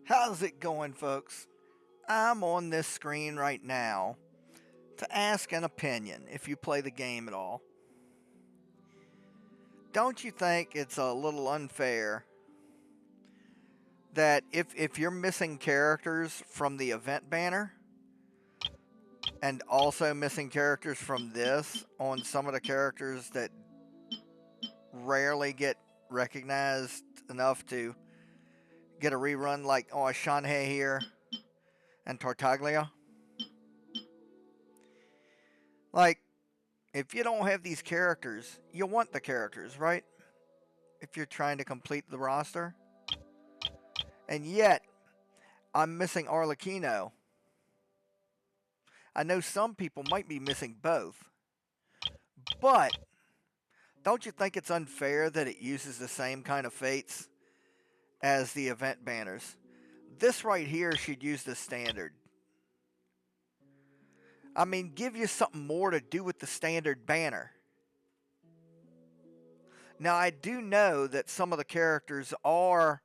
How's it going, folks? I'm on this screen right now to ask an opinion if you play the game at all. Don't you think it's a little unfair that if you're missing characters from the event banner and also missing characters from this on some of the characters that rarely get recognized enough to get a rerun, like Shanhei here and Tartaglia? Like, if you don't have these characters, you want the characters, right? If you're trying to complete the roster. And yet, I'm missing Arlecchino. I know some people might be missing both. But, don't you think it's unfair that it uses the same kind of fates as the event banners? This right here should use the standard. I mean, give you something more to do with the standard banner. Now, I do know that some of the characters are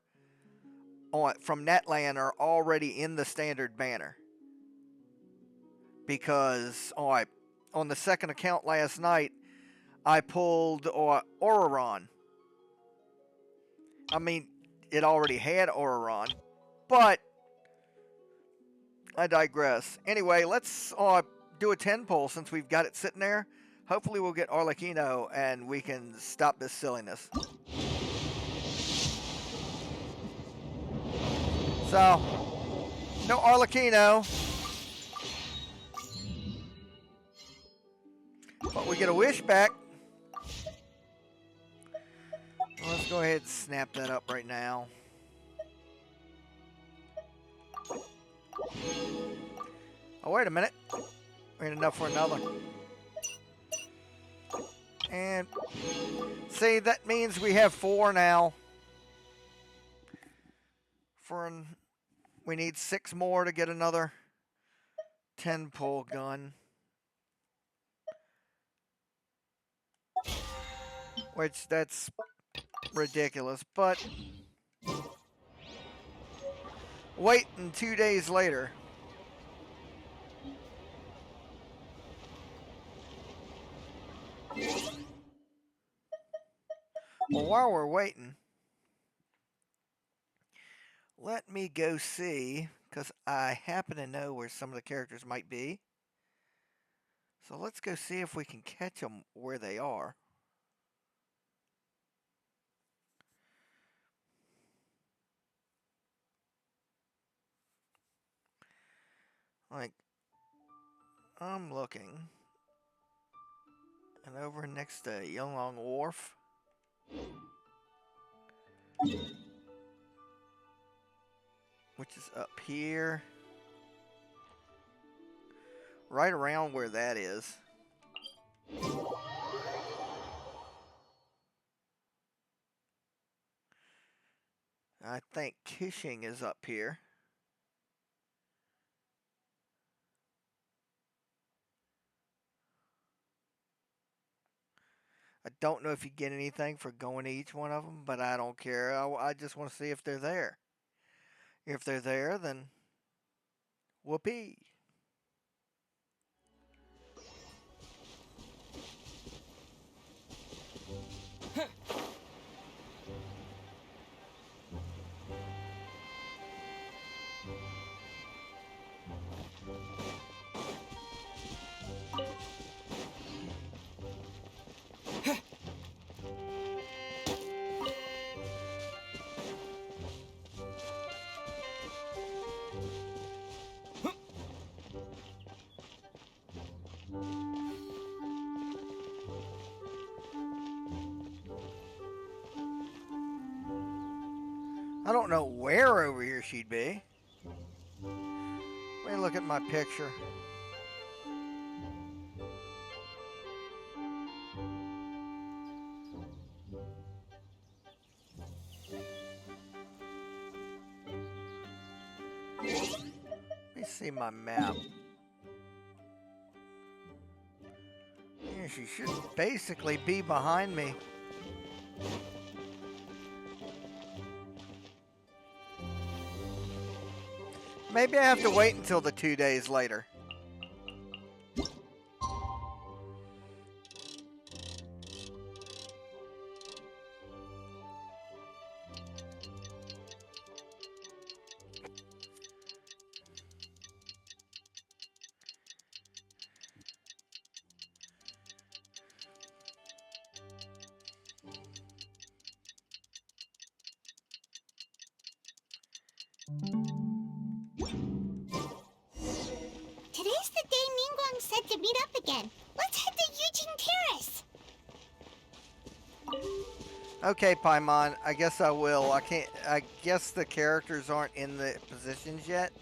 from Netland are already in the standard banner. Because on the second account last night, I pulled Auroron. I mean, it already had Auroron, but I digress. Anyway, let's do a 10 pull since we've got it sitting there. Hopefully we'll get Arlecchino and we can stop this silliness. So, no Arlecchino. But we get a wish back. Well, let's go ahead and snap that up right now. Oh, wait a minute. We ain't enough for another. And see, that means we have 4 now. We need 6 more to get another 10 pull gun. Which, that's ridiculous, but waiting 2 days later. Well, while we're waiting, let me go see, because I happen to know where some of the characters might be. So let's go see if we can catch them where they are. Like, I'm looking. And over next to Yonglong Wharf. Which is up here. Right around where that is. I think Kishing is up here. I don't know if you get anything for going to each one of them, but I don't care. I just want to see if they're there. If they're there, then whoopee. I don't know where over here she'd be. Let me look at my picture. Let me see my map. Yeah, she should basically be behind me. Maybe I have to wait until the 2 days later. Today's the day Ningguang said to meet up again. Let's head to Yujing Terrace. Okay, Paimon, I guess I will. I guess the characters aren't in the positions yet.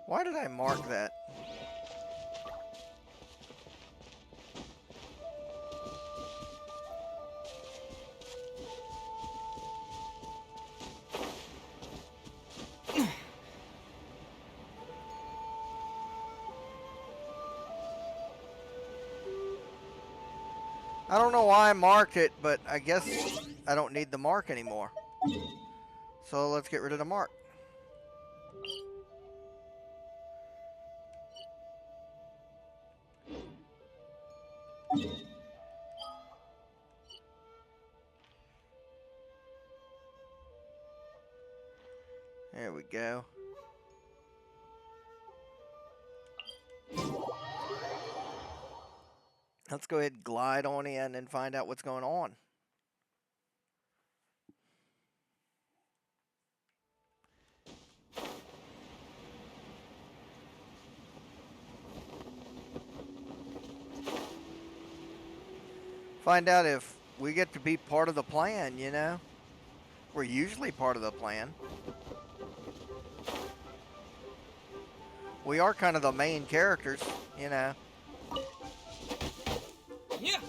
Why did I mark that? I don't know why I marked it, but I guess I don't need the mark anymore. So let's get rid of the mark. There we go. Let's go ahead and glide on in and find out what's going on. Find out if we get to be part of the plan, you know? We're usually part of the plan. We are kind of the main characters, you know. Yeah.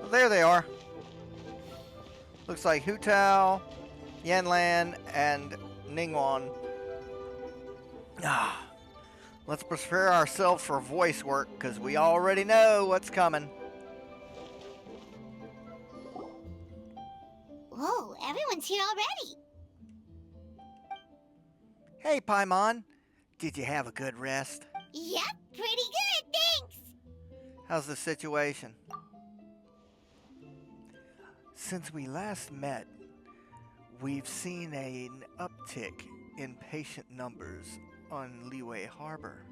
Well, there they are. Looks like Hu Tao, Yanlan, and Ningguang. Let's prepare ourselves for voice work, because we already know what's coming. Whoa, everyone's here already. Hey, Paimon. Did you have a good rest? Yep, pretty good, thanks. How's the situation? Since we last met, we've seen an uptick in patient numbers on Liyue Harbor.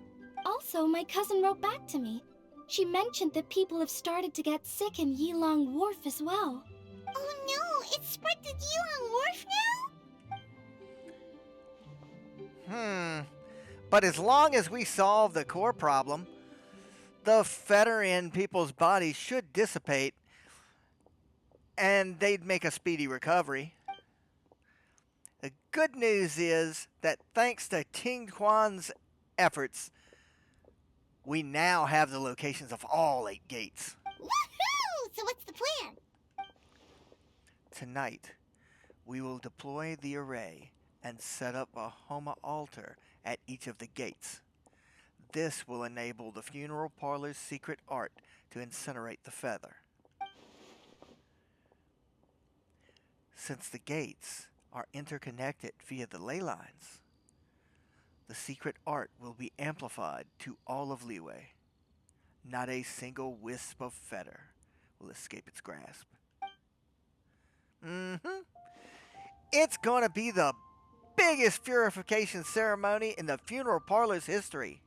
Also, my cousin wrote back to me. She mentioned that people have started to get sick in Yilong Wharf as well. Oh no, it's spread to Yulong Wharf now? But as long as we solve the core problem, the fetter in people's bodies should dissipate and they'd make a speedy recovery. The good news is that thanks to Ting Huan's efforts, we now have the locations of all 8 gates. Woohoo! So what's the plan? Tonight, we will deploy the array and set up a Homa altar at each of the gates. This will enable the funeral parlor's secret art to incinerate the feather. Since the gates are interconnected via the ley lines, the secret art will be amplified to all of Liyue. Not a single wisp of feather will escape its grasp. It's gonna be the biggest purification ceremony in the funeral parlor's history.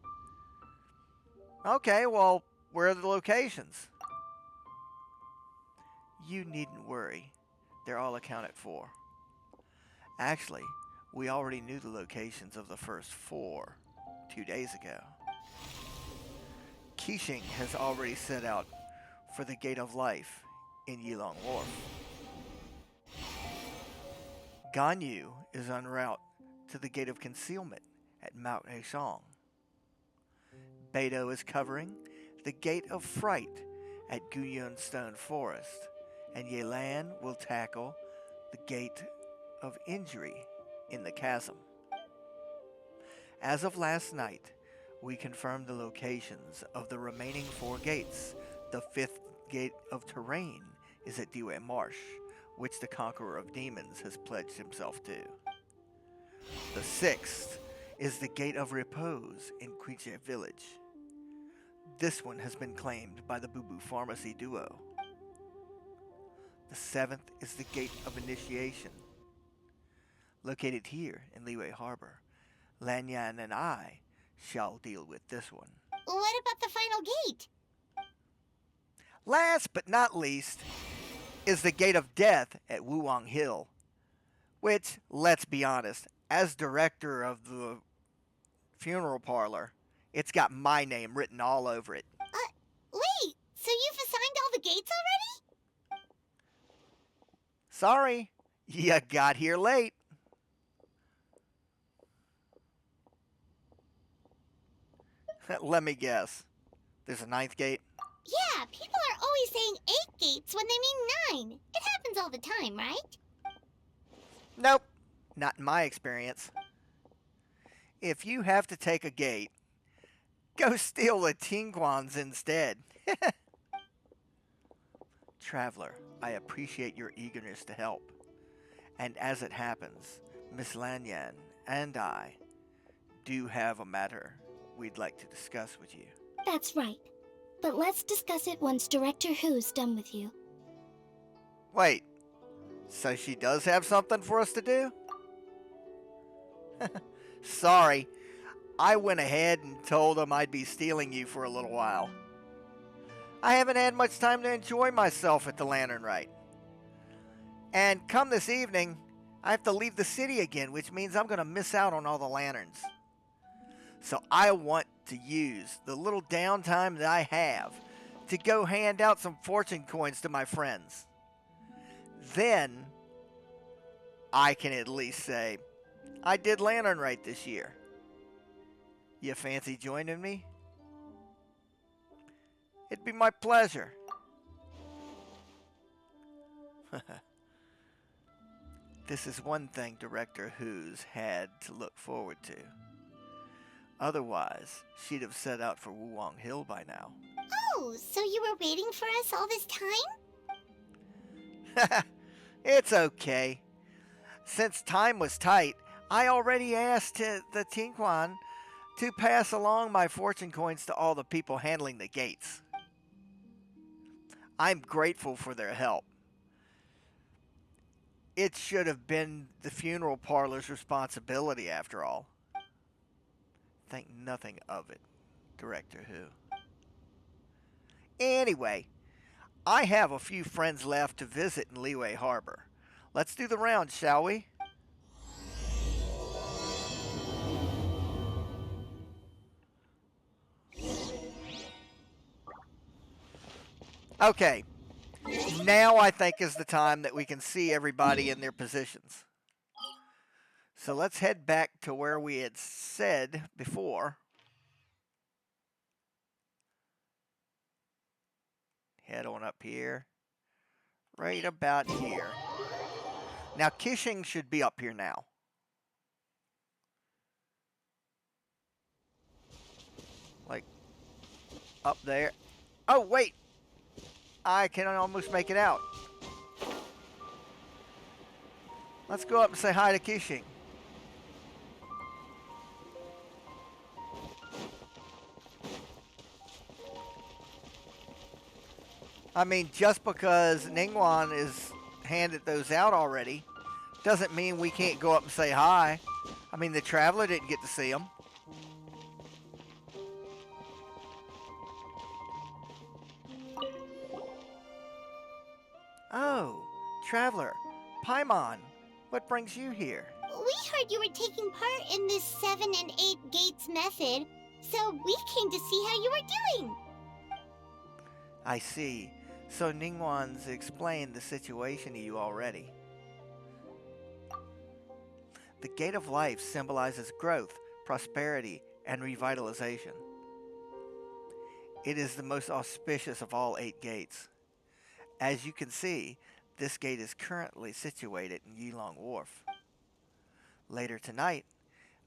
Okay, well, where are the locations? You needn't worry. They're all accounted for. Actually, we already knew the locations of the first 4 2 days ago. Keishing has already set out for the Gate of Life in Yilong Wharf. Ganyu is en route to the Gate of Concealment at Mount Heishang. Beidou is covering the Gate of Fright at Guyun Stone Forest, and Yelan will tackle the Gate of Injury in the Chasm. As of last night, we confirmed the locations of the remaining 4 gates. The 5th Gate of Terrain is at Duel Marsh, which the Conqueror of Demons has pledged himself to. The 6th is the Gate of Repose in Qiche Village. This one has been claimed by the Boo Boo Pharmacy duo. The 7th is the Gate of Initiation, located here in Liyue Harbor. Lanyan and I shall deal with this one. What about the final gate? Last but not least is the Gate of Death at Wuwang Hill, which, let's be honest, as director of the funeral parlor, it's got my name written all over it. Wait, so you've assigned all the gates already? Sorry, you got here late. Let me guess. There's a 9th gate? Yeah, people are always saying 8 gates when they mean 9. It happens all the time, right? Nope, not in my experience. If you have to take a gate, go steal the Tinquans instead. Traveler, I appreciate your eagerness to help. And as it happens, Miss Lanyan and I do have a matter we'd like to discuss with you. That's right. But let's discuss it once Director Who's done with you. Wait, so she does have something for us to do? Sorry, I went ahead and told him I'd be stealing you for a little while. I haven't had much time to enjoy myself at the Lantern Rite. And come this evening, I have to leave the city again, which means I'm going to miss out on all the lanterns. So I want to use the little downtime that I have to go hand out some fortune coins to my friends. Then I can at least say, I did Lantern Rite this year. You fancy joining me? It'd be my pleasure. This is one thing Director Who's had to look forward to. Otherwise, she'd have set out for Wuwang Hill by now. Oh, so you were waiting for us all this time? It's okay. Since time was tight, I already asked the Tinquan to pass along my fortune coins to all the people handling the gates. I'm grateful for their help. It should have been the funeral parlor's responsibility after all. Think nothing of it, Director Who. Anyway, I have a few friends left to visit in Liyue Harbor. Let's do the round, shall we? Okay, now I think is the time that we can see everybody in their positions. So let's head back to where we had said before. Head on up here. Right about here. Now Kishing should be up here now. Like, up there. Oh, wait! I can almost make it out. Let's go up and say hi to Kishing. I mean, just because Ningguang is handed those out already, doesn't mean we can't go up and say hi. I mean, the Traveler didn't get to see them. Oh, Traveler, Paimon, what brings you here? We heard you were taking part in this 7 and 8 gates method, so we came to see how you were doing. I see. So Ningguang's explained the situation to you already. The Gate of Life symbolizes growth, prosperity, and revitalization. It is the most auspicious of all 8 gates. As you can see, this gate is currently situated in Yilong Wharf. Later tonight,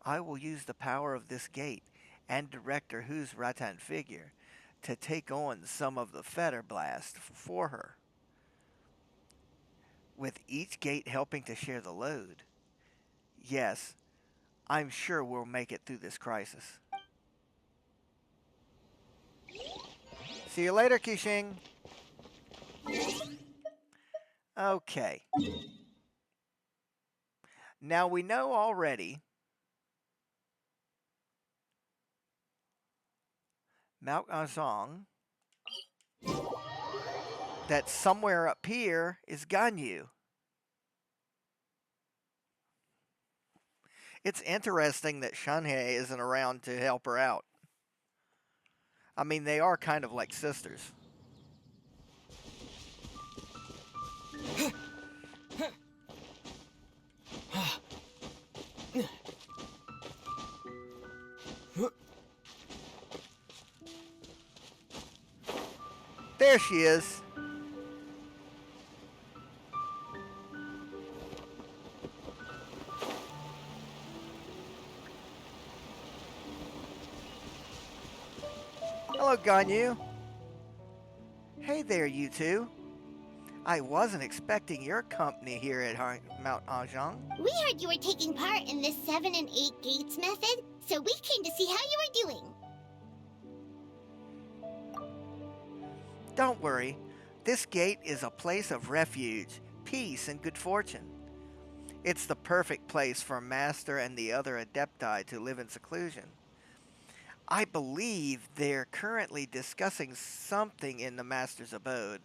I will use the power of this gate and Director Hu's rattan figure to take on some of the fetter blast for her, with each gate helping to share the load. Yes, I'm sure we'll make it through this crisis. See you later, Qixing. Okay. Now we know already Mount Azong that somewhere up here is Ganyu. It's interesting that Shanhei isn't around to help her out. I mean, they are kind of like sisters. There she is. Hello, Ganyu. Hey there, you two. I wasn't expecting your company here at Mount Ajong. We heard you were taking part in this 7 and 8 gates method, so we came to see how you were doing. Don't worry. This gate is a place of refuge, peace, and good fortune. It's the perfect place for Master and the other Adepti to live in seclusion. I believe they're currently discussing something in the Master's abode.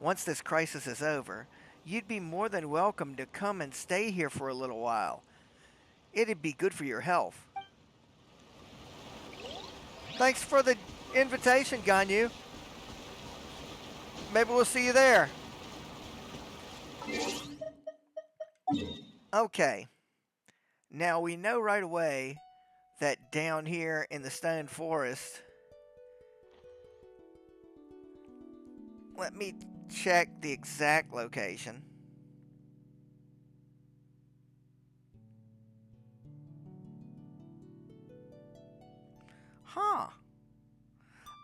Once this crisis is over, you'd be more than welcome to come and stay here for a little while. It'd be good for your health. Thanks for the invitation, Ganyu. Maybe we'll see you there. Okay. Now we know right away that down here in the stone forest, let me check the exact location. Huh.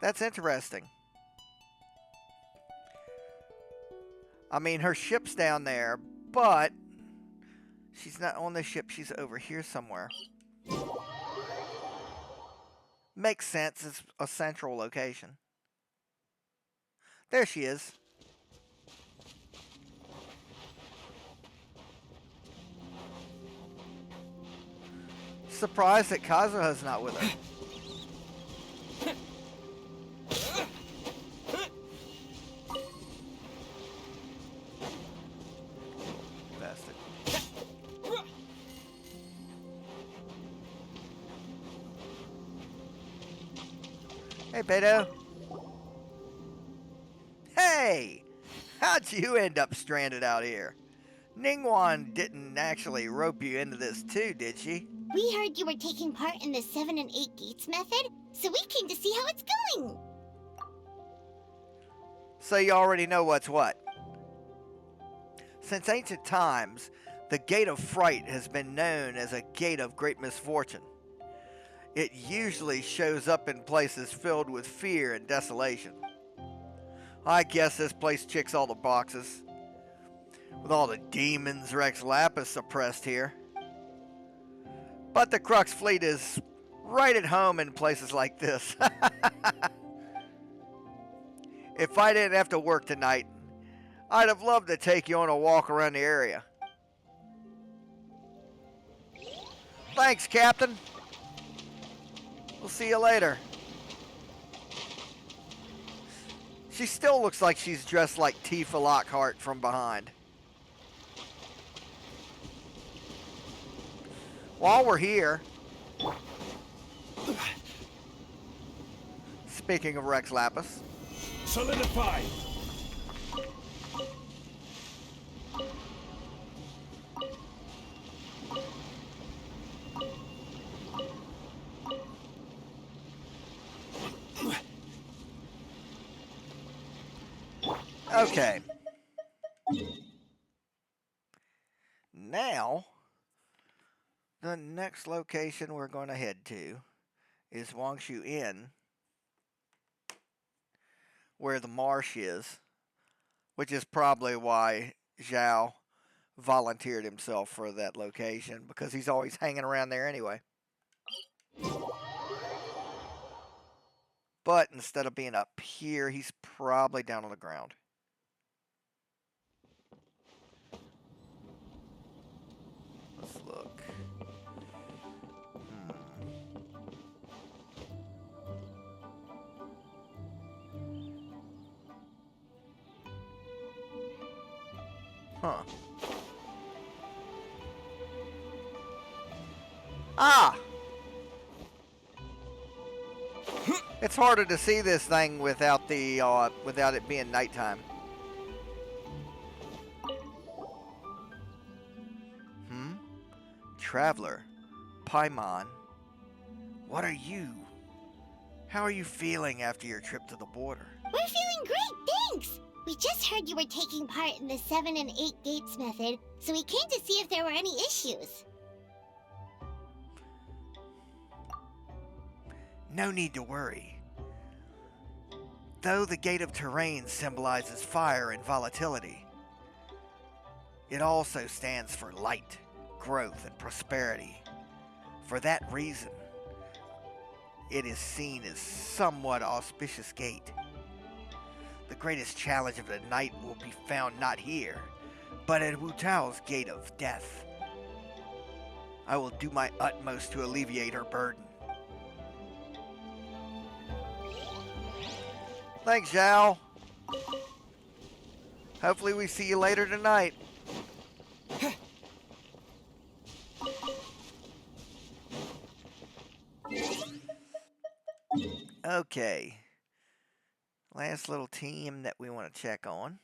That's interesting. I mean, her ship's down there, but she's not on the ship. She's over here somewhere. Makes sense. It's a central location. There she is. Surprised that Kazuha's not with her. Bastard. Hey, Beto. Hey! How'd you end up stranded out here? Ningguang didn't actually rope you into this too, did she? We heard you were taking part in the 7 and 8 gates method, so we came to see how it's going. So you already know what's what. Since ancient times, the Gate of Fright has been known as a gate of great misfortune. It usually shows up in places filled with fear and desolation. I guess this place checks all the boxes, with all the demons Rex Lapis suppressed here. But the Crux fleet is right at home in places like this. If I didn't have to work tonight, I'd have loved to take you on a walk around the area. Thanks, Captain. We'll see you later. She still looks like she's dressed like Tifa Lockhart from behind. While we're here, Speaking of Rex Lapis. Solidify! Okay. Now, the next location we're going to head to is Wangshu Inn, where the marsh is, which is probably why Zhao volunteered himself for that location, because he's always hanging around there anyway. But instead of being up here, he's probably down on the ground. Let's look. Huh. Ah! It's harder to see this thing without without it being nighttime. Traveler, Paimon, what are you? How are you feeling after your trip to the border? We're feeling great, thanks! We just heard you were taking part in the 7 and 8 gates method, so we came to see if there were any issues. No need to worry. Though the Gate of Terrain symbolizes fire and volatility, it also stands for light, growth, and prosperity. For that reason, it is seen as somewhat auspicious gate. The greatest challenge of the night will be found not here, but at Wu Tao's Gate of Death. I will do my utmost to alleviate her burden. Thanks, Zhao. Hopefully we see you later tonight. Okay. Last little team that we want to check on.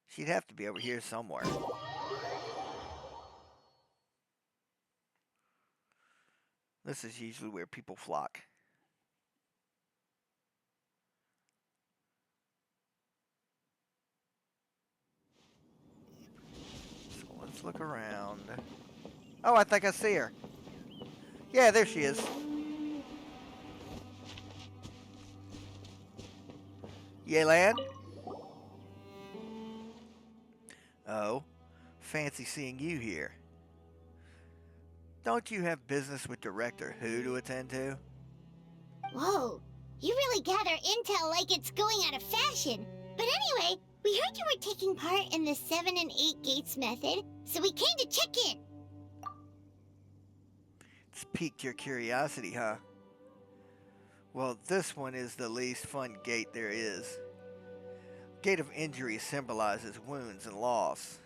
She'd have to be over here somewhere. This is usually where people flock. So let's look around. Oh, I think I see her. Yeah, there she is. Yelan? Oh, fancy seeing you here. Don't you have business with Director Hu to attend to? Whoa, you really gather intel like it's going out of fashion. But anyway, we heard you were taking part in the 7 and 8 gates method, so we came to check in. It's piqued your curiosity, huh? Well, this one is the least fun gate there is. Gate of Injury symbolizes wounds and loss.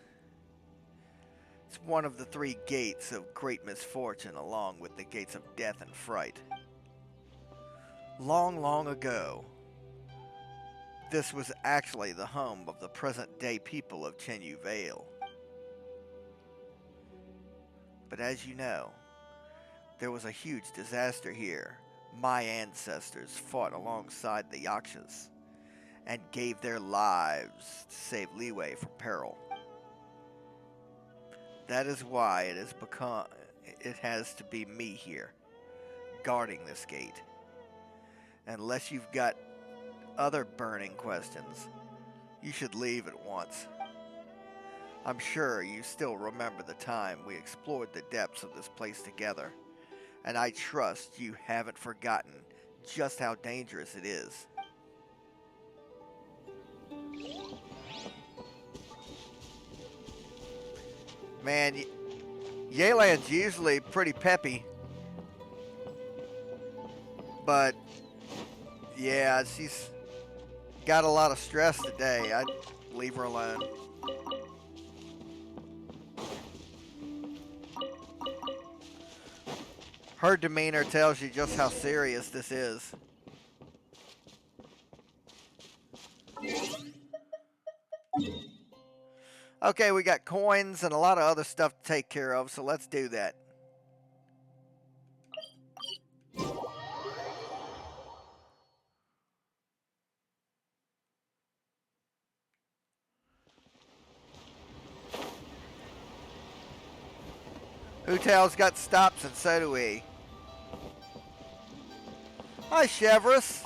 It's one of the 3 gates of great misfortune, along with the gates of death and fright. Long, long ago, this was actually the home of the present-day people of Chenyu Vale. But as you know, there was a huge disaster here. My ancestors fought alongside the Yakshas and gave their lives to save Liyue from peril. That is why it has to be me here, guarding this gate. Unless you've got other burning questions, you should leave at once. I'm sure you still remember the time we explored the depths of this place together, and I trust you haven't forgotten just how dangerous it is. Man, Yelan's usually pretty peppy, but yeah, she's got a lot of stress today. I'd leave her alone. Her demeanor tells you just how serious this is. Okay, we got coins and a lot of other stuff to take care of, so let's do that. Utal's got stops and so do we. Hi, Chevrolet.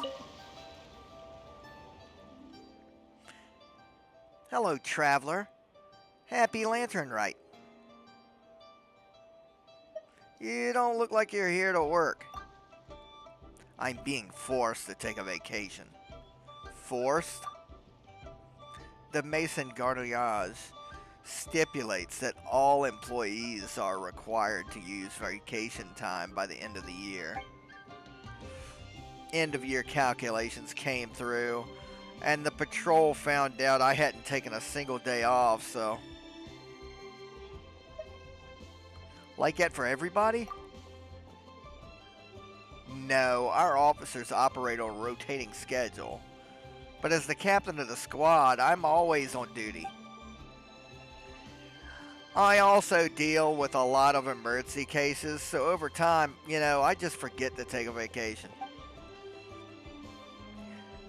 Hello, traveler. Happy Lantern Rite. You don't look like you're here to work. I'm being forced to take a vacation. Forced? The Mason Gardiage stipulates that all employees are required to use vacation time by the end of the year. End of year calculations came through, and the patrol found out I hadn't taken a single day off, so... Like that for everybody? No, our officers operate on a rotating schedule. But as the captain of the squad, I'm always on duty. I also deal with a lot of emergency cases, so over time, I just forget to take a vacation.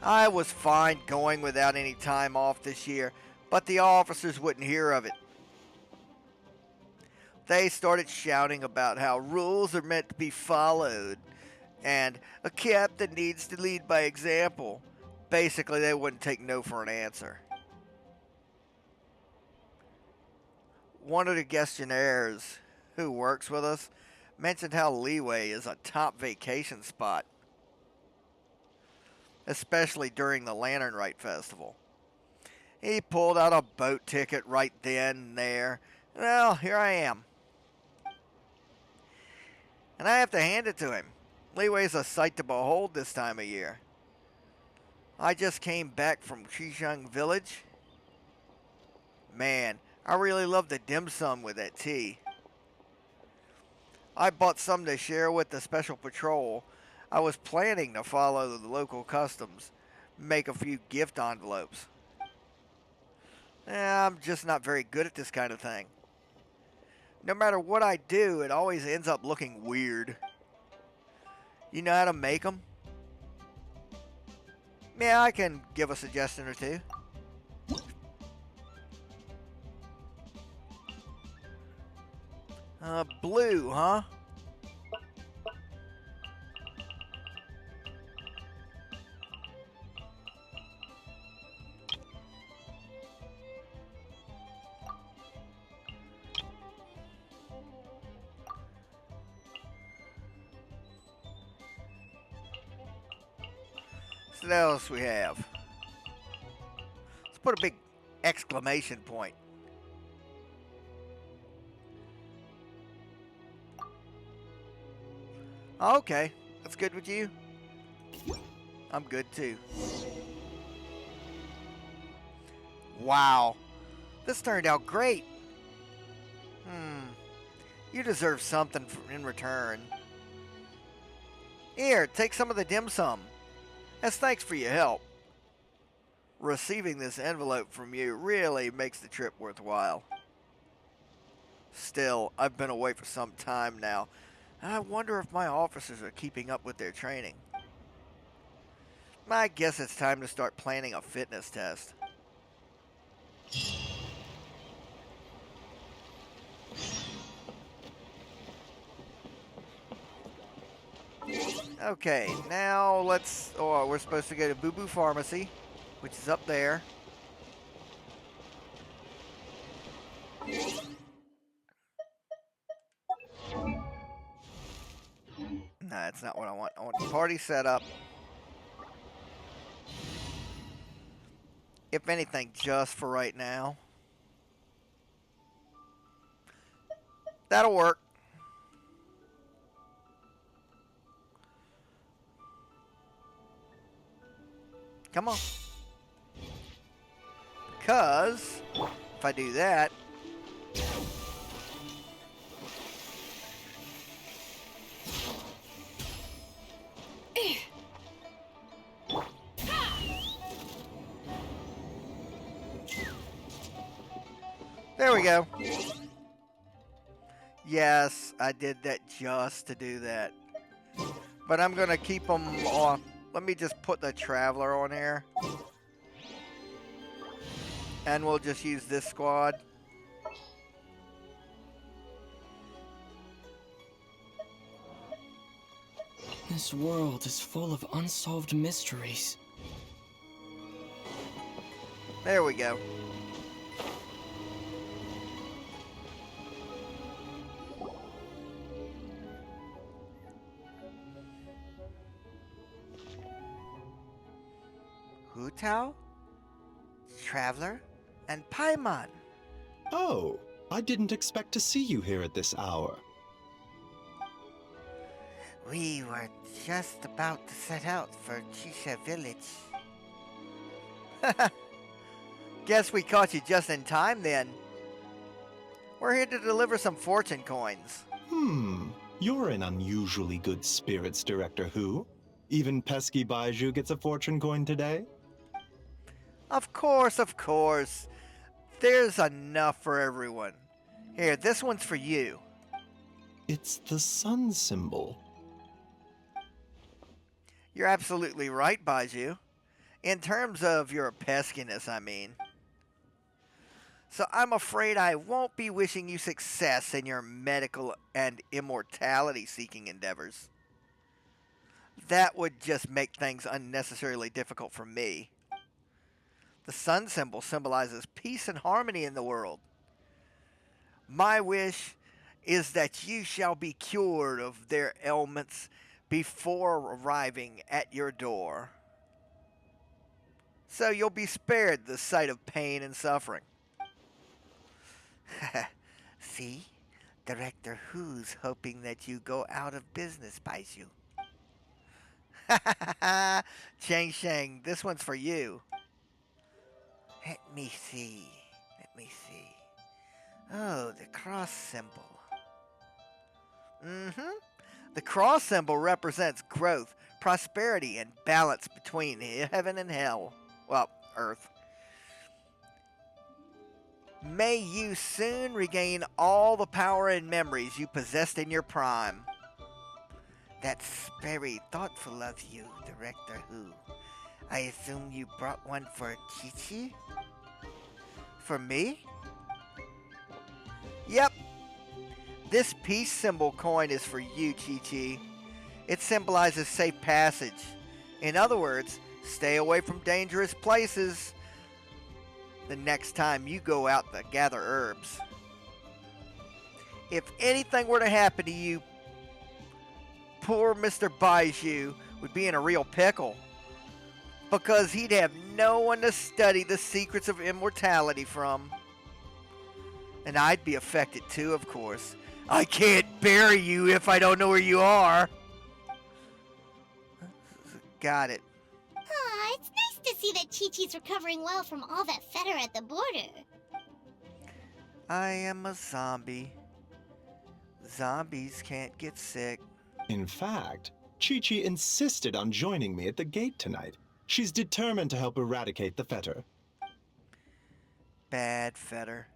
I was fine going without any time off this year, but the officers wouldn't hear of it. They started shouting about how rules are meant to be followed, and a captain needs to lead by example. Basically, they wouldn't take no for an answer. One of the Gestionnaires who works with us mentioned how Liyue is a top vacation spot, especially during the Lantern Rite festival. He pulled out a boat ticket right then and there. Well, here I am. And I have to hand it to him. Liyue's a sight to behold this time of year. I just came back from Qisheng village. Man, I really love the dim sum with that tea. I bought some to share with the special patrol. I was planning to follow the local customs, make a few gift envelopes. I'm just not very good at this kind of thing. No matter what I do, it always ends up looking weird. You know how to make them? Yeah, I can give a suggestion or two. Blue, huh? So what else we have? Let's put a big exclamation point. Okay, that's good with you? I'm good too. Wow, this turned out great. You deserve something in return. Here, take some of the dim sum. As thanks for your help. Receiving this envelope from you really makes the trip worthwhile. Still, I've been away for some time now. I wonder if my officers are keeping up with their training. I guess it's time to start planning a fitness test. Okay, now we're supposed to go to Boo Boo Pharmacy, which is up there. Nah, that's not what I want. I want the party set up. If anything, just for right now. That'll work. Come on. Because if I do that, go. Yes, I did that just to do that. But I'm going to keep them on. Let me just put the Traveler on here. And we'll just use this squad. This world is full of unsolved mysteries. There we go. Hu Tao, Traveler, and Paimon. Oh, I didn't expect to see you here at this hour. We were just about to set out for Chisha Village. Guess we caught you just in time then. We're here to deliver some fortune coins. You're in unusually good spirits, Director Who. Even pesky Baiju gets a fortune coin today? Of course, of course. There's enough for everyone. Here, this one's for you. It's the sun symbol. You're absolutely right, Baiju. In terms of your peskiness, I mean. So I'm afraid I won't be wishing you success in your medical and immortality-seeking endeavors. That would just make things unnecessarily difficult for me. The sun symbol symbolizes peace and harmony in the world. My wish is that you shall be cured of their ailments before arriving at your door. So you'll be spared the sight of pain and suffering. See? Director Who's hoping that you go out of business, Baiju. Chang Shang, this one's for you. Let me see. Oh, the cross symbol. The cross symbol represents growth, prosperity, and balance between heaven and hell. Well, earth. May you soon regain all the power and memories you possessed in your prime. That's very thoughtful of you, Director Who. I assume you brought one for Chi-Chi? For me? Yep. This peace symbol coin is for you, Chi-Chi. It symbolizes safe passage. In other words, stay away from dangerous places the next time you go out to gather herbs. If anything were to happen to you, poor Mr. Baiju would be in a real pickle, because he'd have no one to study the secrets of immortality from. And I'd be affected too, of course. I can't bury you if I don't know where you are. Got it. Aw, it's nice to see that Chi-Chi's recovering well from all that fetter at the border. I am a zombie. Zombies can't get sick. In fact, Chi-Chi insisted on joining me at the gate tonight. She's determined to help eradicate the fetter. Bad fetter.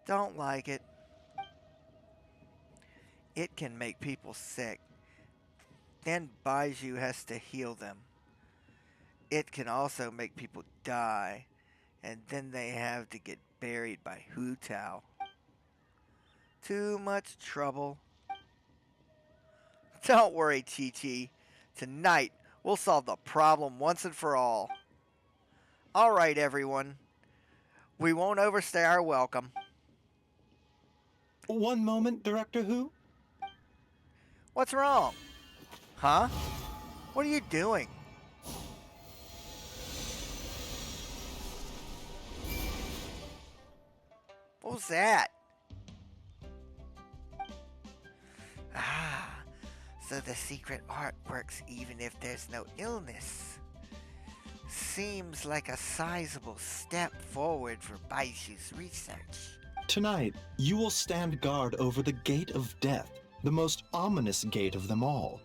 Don't like it. It can make people sick. Then Baiju has to heal them. It can also make people die, and then they have to get buried by Hu Tao. Too much trouble. Don't worry, Chi-Chi. Tonight, we'll solve the problem once and for all. All right, everyone. We won't overstay our welcome. One moment, Director Who. What's wrong? Huh? What are you doing? What was that? Ah, so the secret art works even if there's no illness. Seems like a sizable step forward for Baiju's research. Tonight, you will stand guard over the Gate of Death, the most ominous gate of them all.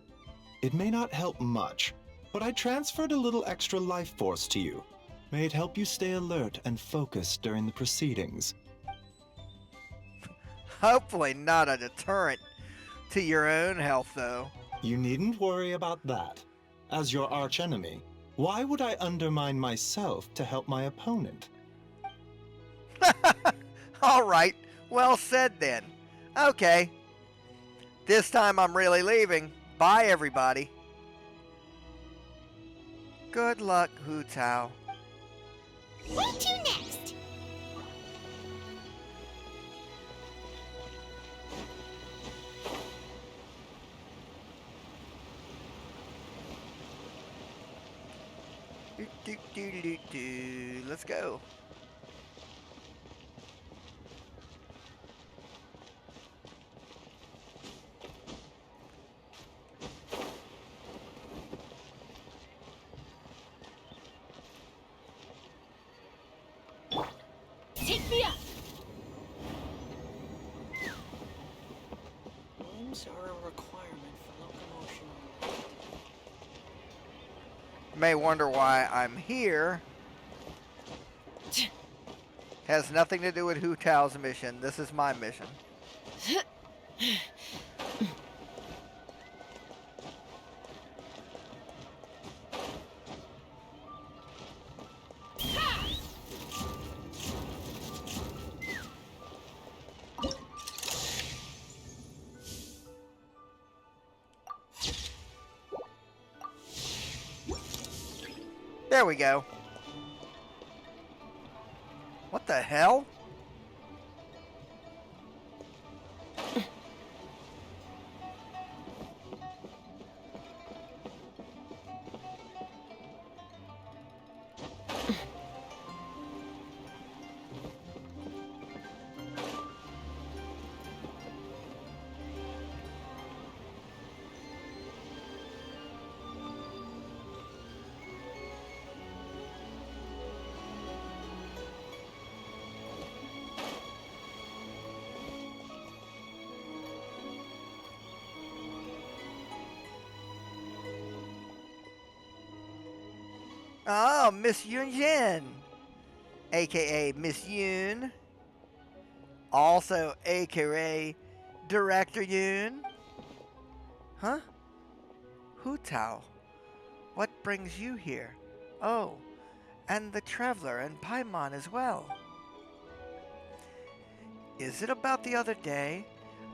It may not help much, but I transferred a little extra life force to you. May it help you stay alert and focused during the proceedings. Hopefully not a deterrent to your own health, though. You needn't worry about that. As your archenemy, why would I undermine myself to help my opponent? All right, well said then. Okay. This time I'm really leaving. Bye, everybody. Good luck, Hu Tao. Where to next? Let's go. Take me up! Limbs are a requirement for locomotion on land. You may wonder why I'm here. Has nothing to do with Hu Tao's mission. This is my mission. There we go. What the hell? Oh, Miss Yunjin, aka Miss Yoon, also aka Director Yoon. Huh? Hu Tao, what brings you here? Oh, and the Traveler and Paimon as well. Is it about the other day?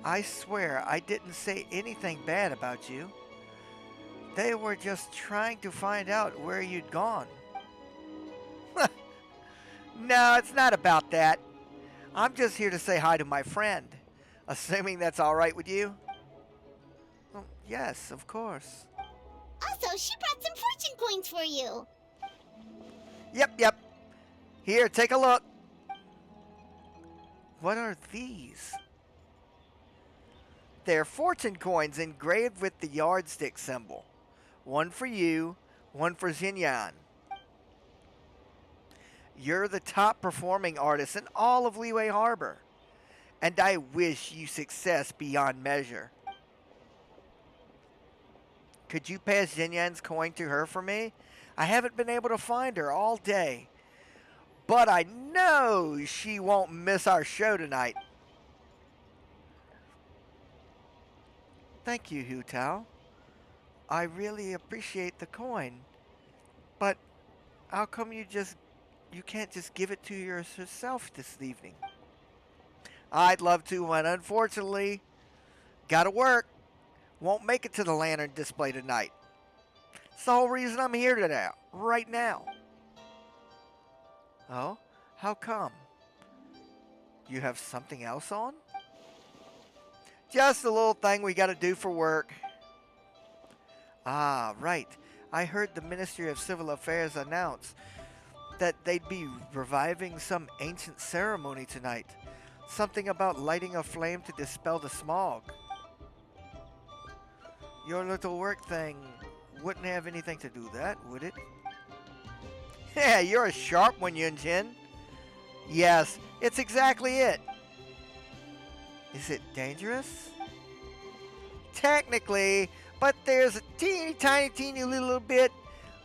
I swear I didn't say anything bad about you. They were just trying to find out where you'd gone. No, it's not about that. I'm just here to say hi to my friend. Assuming that's all right with you? Well, yes, of course. Also, she brought some fortune coins for you. Yep. Here, take a look. What are these? They're fortune coins engraved with the yardstick symbol. One for you, one for Xinyan. You're the top performing artist in all of Liyue Harbor, and I wish you success beyond measure. Could you pass Xinyan's coin to her for me? I haven't been able to find her all day, but I know she won't miss our show tonight. Thank you, Hu Tao. I really appreciate the coin, but how come you can't just give it to yourself this evening? I'd love to, but unfortunately, gotta work. Won't make it to the lantern display tonight. It's the whole reason I'm here today, right now. Oh, how come? You have something else on? Just a little thing we gotta do for work. Ah, right. I heard the Ministry of Civil Affairs announce that they'd be reviving some ancient ceremony tonight. Something about lighting a flame to dispel the smog. Your little work thing wouldn't have anything to do with that, would it? Yeah, you're a sharp one, Yunjin. Yes, it's exactly it. Is it dangerous? Technically, but there's a teeny little bit.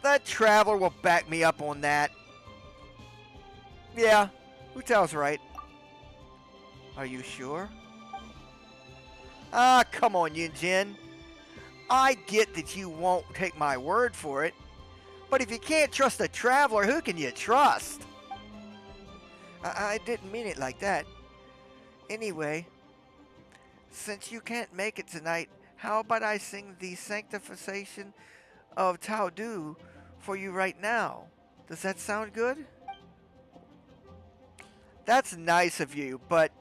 The Traveler will back me up on that. Yeah, Hu Tao's right. Are you sure? Ah, come on, Yunjin. I get that you won't take my word for it, but if you can't trust a traveler, who can you trust? I didn't mean it like that. Anyway, since you can't make it tonight, how about I sing the sanctification of Taudu for you right now? Does that sound good? That's nice of you, but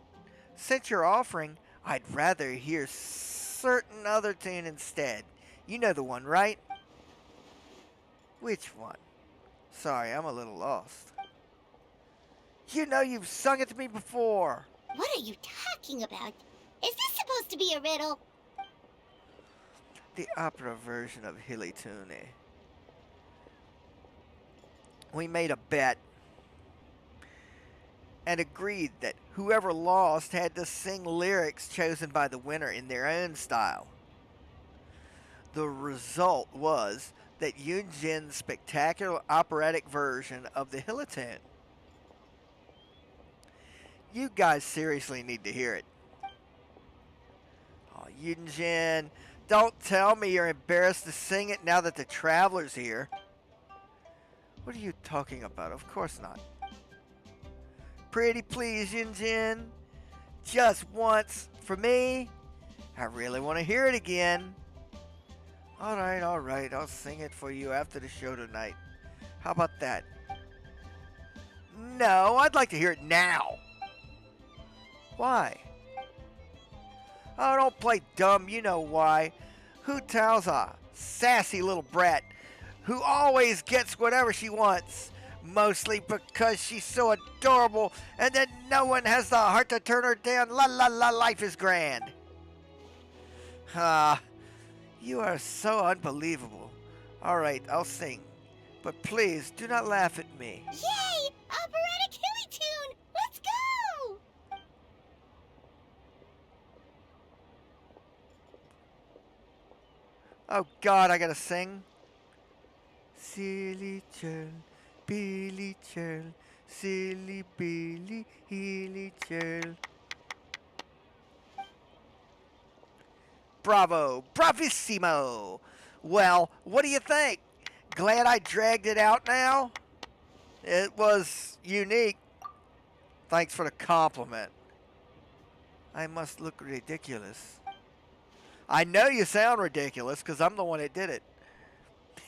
since you're offering, I'd rather hear certain other tune instead. You know the one, right? Which one? Sorry, I'm a little lost. You know you've sung it to me before. What are you talking about? Is this supposed to be a riddle? The opera version of Hilly Tune. We made a bet and agreed that whoever lost had to sing lyrics chosen by the winner in their own style. The result was that Yunjin's spectacular operatic version of the Hilitune. You guys seriously need to hear it. Oh, Yunjin, don't tell me you're embarrassed to sing it now that the traveler's here. What are you talking about? Of course not. Pretty please, Yunjin. Just once for me. I really want to hear it again. Alright, I'll sing it for you after the show tonight. How about that? No, I'd like to hear it now. Why? Oh, don't play dumb, you know why. Hu Tao's a sassy little brat who always gets whatever she wants. Mostly because she's so adorable and then no one has the heart to turn her down. La la la, life is grand. Ah, you are so unbelievable. Alright, I'll sing. But please, do not laugh at me. Yay! Operatic Hilly Tune! Let's go! Oh God, I gotta sing. Silly churl, Billy churl, silly Billy, hilly churl. Bravo, bravissimo. Well, what do you think? Glad I dragged it out now? It was unique. Thanks for the compliment. I must look ridiculous. I know you sound ridiculous because I'm the one that did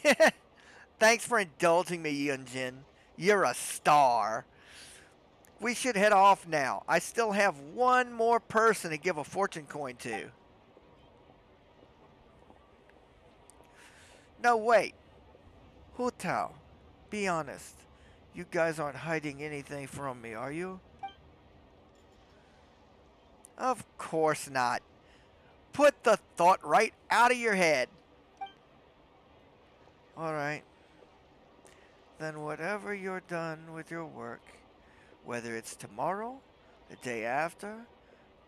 it. Thanks for indulging me, Yunjin. You're a star. We should head off now. I still have one more person to give a fortune coin to. No, wait. Hu Tao, be honest. You guys aren't hiding anything from me, are you? Of course not. Put the thought right out of your head. Alright. Then whatever you're done with your work, whether it's tomorrow, the day after,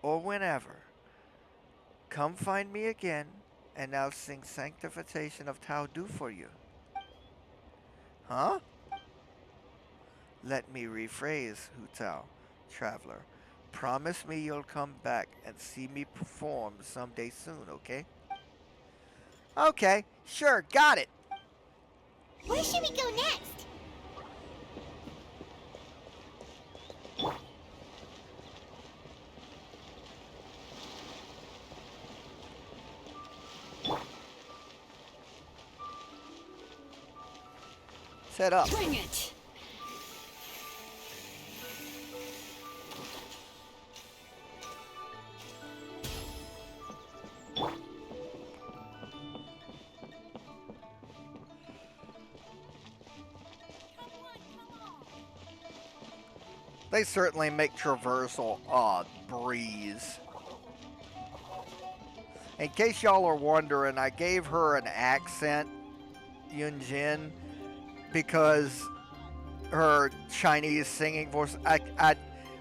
or whenever, come find me again, and I'll sing Sanctification of Taudu for you. Huh? Let me rephrase, Hu Tao, traveler. Promise me you'll come back and see me perform someday soon, okay? Okay, sure, got it. Where should we go next? Set up. Bring it! They certainly make traversal a breeze. In case y'all are wondering, I gave her an accent, Yunjin, because her Chinese singing voice.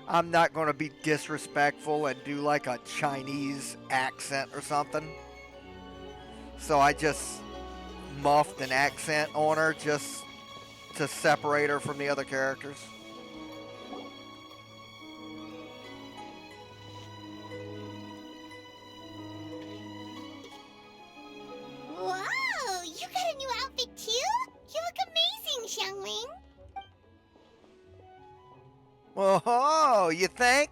I'm not going to be disrespectful and do like a Chinese accent or something. So I just muffed an accent on her just to separate her from the other characters. Oh, you think?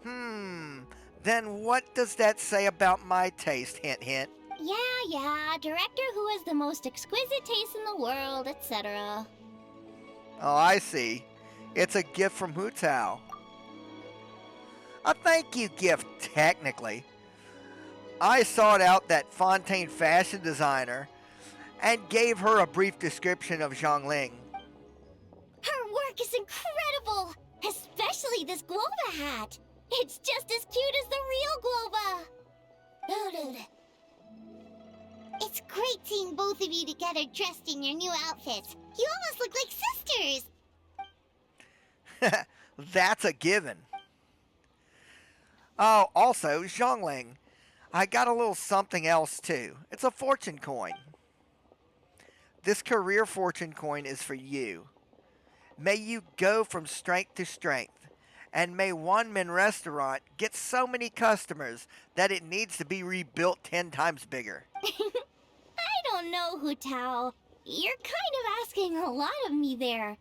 Then what does that say about my taste? Hint, hint. Yeah, director who has the most exquisite taste in the world, etc. Oh, I see. It's a gift from Hu Tao. A thank you gift, technically. I sought out that Fontaine fashion designer and gave her a brief description of Zhongling. Her work is incredible! Especially this Glova hat! It's just as cute as the real Glova! It's great seeing both of you together dressed in your new outfits. You almost look like sisters! That's a given. Oh, also, Zhongling, I got a little something else too. It's a fortune coin. This career fortune coin is for you. May you go from strength to strength, and may One Min Restaurant get so many customers that it needs to be rebuilt 10 times bigger. I don't know, Hu Tao. You're kind of asking a lot of me there.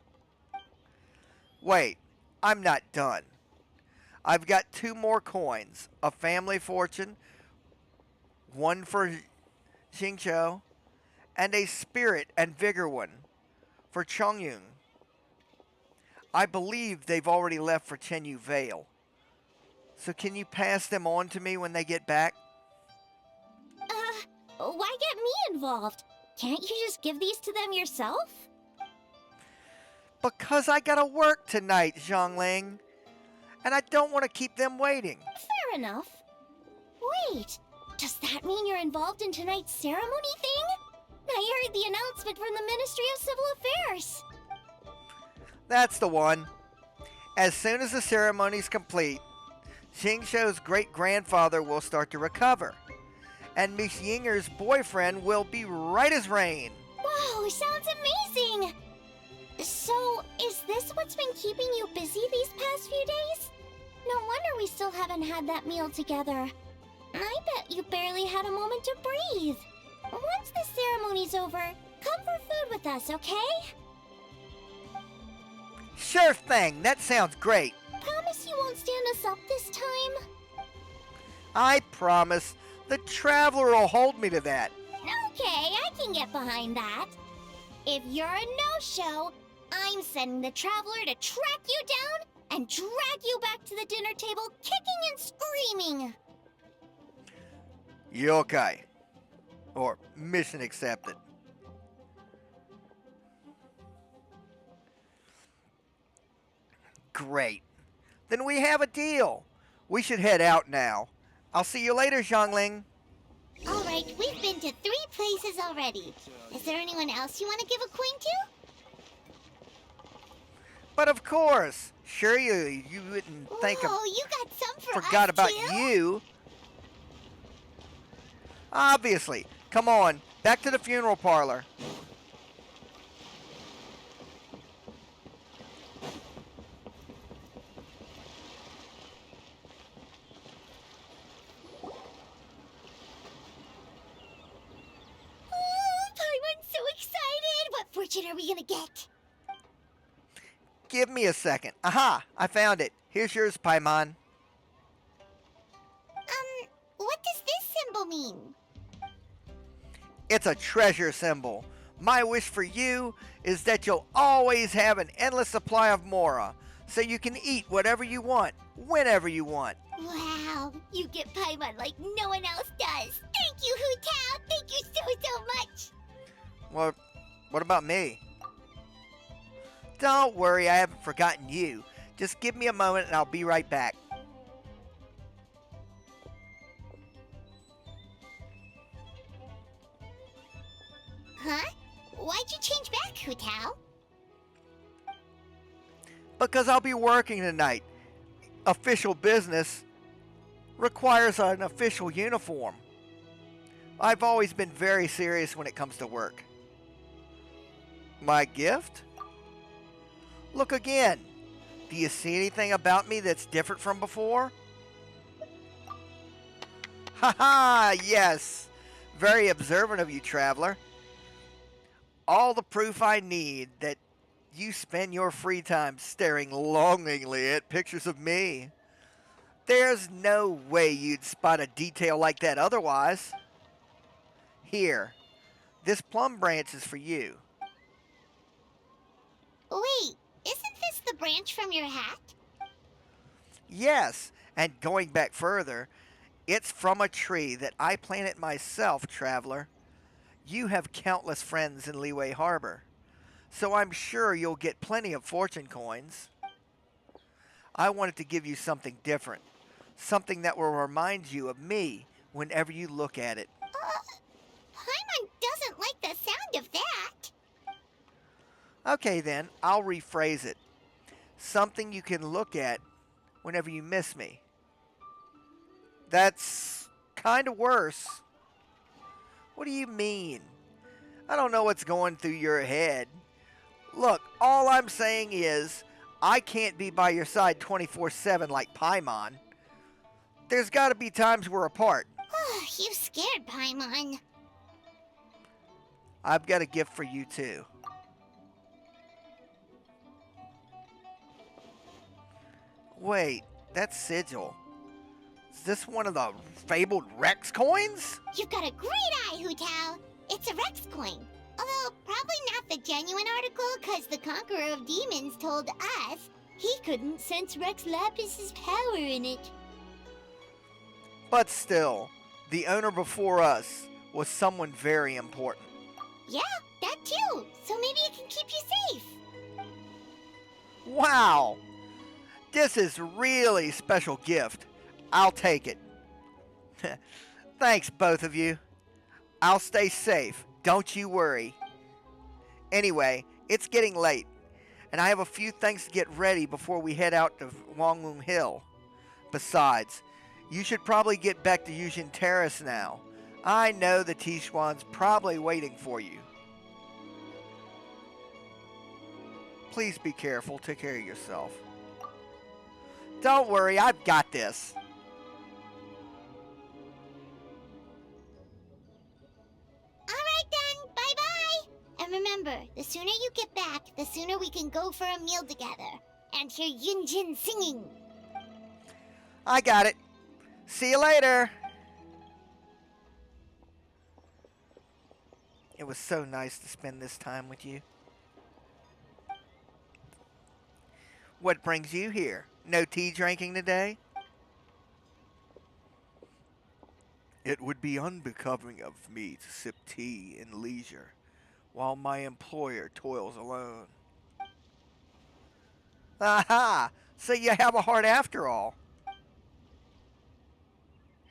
Wait, I'm not done. I've got 2 more coins, a family fortune, one for Xingqiu, and a spirit and vigor one for Chongyun. I believe they've already left for Chenyu Vale. So can you pass them on to me when they get back? Why get me involved? Can't you just give these to them yourself? Because I gotta work tonight, Zhongling. And I don't want to keep them waiting. Fair enough. Wait, does that mean you're involved in tonight's ceremony thing? I heard the announcement from the Ministry of Civil Affairs. That's the one. As soon as the ceremony's complete, Xingqiu's great-grandfather will start to recover. And Miss Yinger's boyfriend will be right as rain. Wow, sounds amazing! So, is this what's been keeping you busy these past few days? No wonder we still haven't had that meal together. I bet you barely had a moment to breathe. Once the ceremony's over, come for food with us, okay? Sure thing, that sounds great. Promise you won't stand us up this time? I promise. The Traveler will hold me to that. Okay, I can get behind that. If you're a no-show, I'm sending the Traveler to track you down and drag you back to the dinner table kicking and screaming. Yokai. Or mission accepted. Great. Then we have a deal. We should head out now. I'll see you later, Zhongling. All right, we've been to 3 places already. Is there anyone else you want to give a coin to? But of course. Sure you wouldn't think of... Oh, you got some for us, Forgot about too? you. Obviously. Come on. Back to the funeral parlor. Paimon's so excited! What fortune are we gonna get? Give me a second. Aha! I found it. Here's yours, Paimon. What does this symbol mean? It's a treasure symbol. My wish for you is that you'll always have an endless supply of Mora, so you can eat whatever you want, whenever you want. Wow, you get Paimon like no one else does. Thank you, Hu Tao. Thank you so much. Well, what about me? Don't worry, I haven't forgotten you. Just give me a moment and I'll be right back. Huh? Why'd you change back, Hu Tao? Because I'll be working tonight. Official business requires an official uniform. I've always been very serious when it comes to work. My gift? Look again. Do you see anything about me that's different from before? Haha, yes. Very observant of you, traveler. All the proof I need that you spend your free time staring longingly at pictures of me. There's no way you'd spot a detail like that otherwise. Here, this plum branch is for you. Wait, isn't this the branch from your hat? Yes, and going back further, it's from a tree that I planted myself, traveler. You have countless friends in Liyue Harbor, so I'm sure you'll get plenty of fortune coins. I wanted to give you something different, something that will remind you of me whenever you look at it. Paimon doesn't like the sound of that. Okay then, I'll rephrase it. Something you can look at whenever you miss me. That's kind of worse. What do you mean? I don't know what's going through your head. Look, all I'm saying is, I can't be by your side 24/7 like Paimon. There's gotta be times we're apart. You scared Paimon. I've got a gift for you too. Wait, that's Sigil. Is this one of the fabled Rex coins? You've got a great eye, Hu Tao. It's a Rex coin. Although, probably not the genuine article, because the Conqueror of Demons told us he couldn't sense Rex Lapis's power in it. But still, the owner before us was someone very important. Yeah, that too. So maybe it can keep you safe. Wow! This is really special gift. I'll take it. Thanks, both of you. I'll stay safe. Don't you worry. Anyway, it's getting late, and I have a few things to get ready before we head out to Wangwung Hill. Besides, you should probably get back to Yujin Terrace now. I know the Tishuan's probably waiting for you. Please be careful. Take care of yourself. Don't worry, I've got this. Alright then, bye-bye! And remember, the sooner you get back, the sooner we can go for a meal together. And hear Yunjin singing. I got it. See you later. It was so nice to spend this time with you. What brings you here? No tea drinking today? It would be unbecoming of me to sip tea in leisure while my employer toils alone. Aha! So you have a heart after all.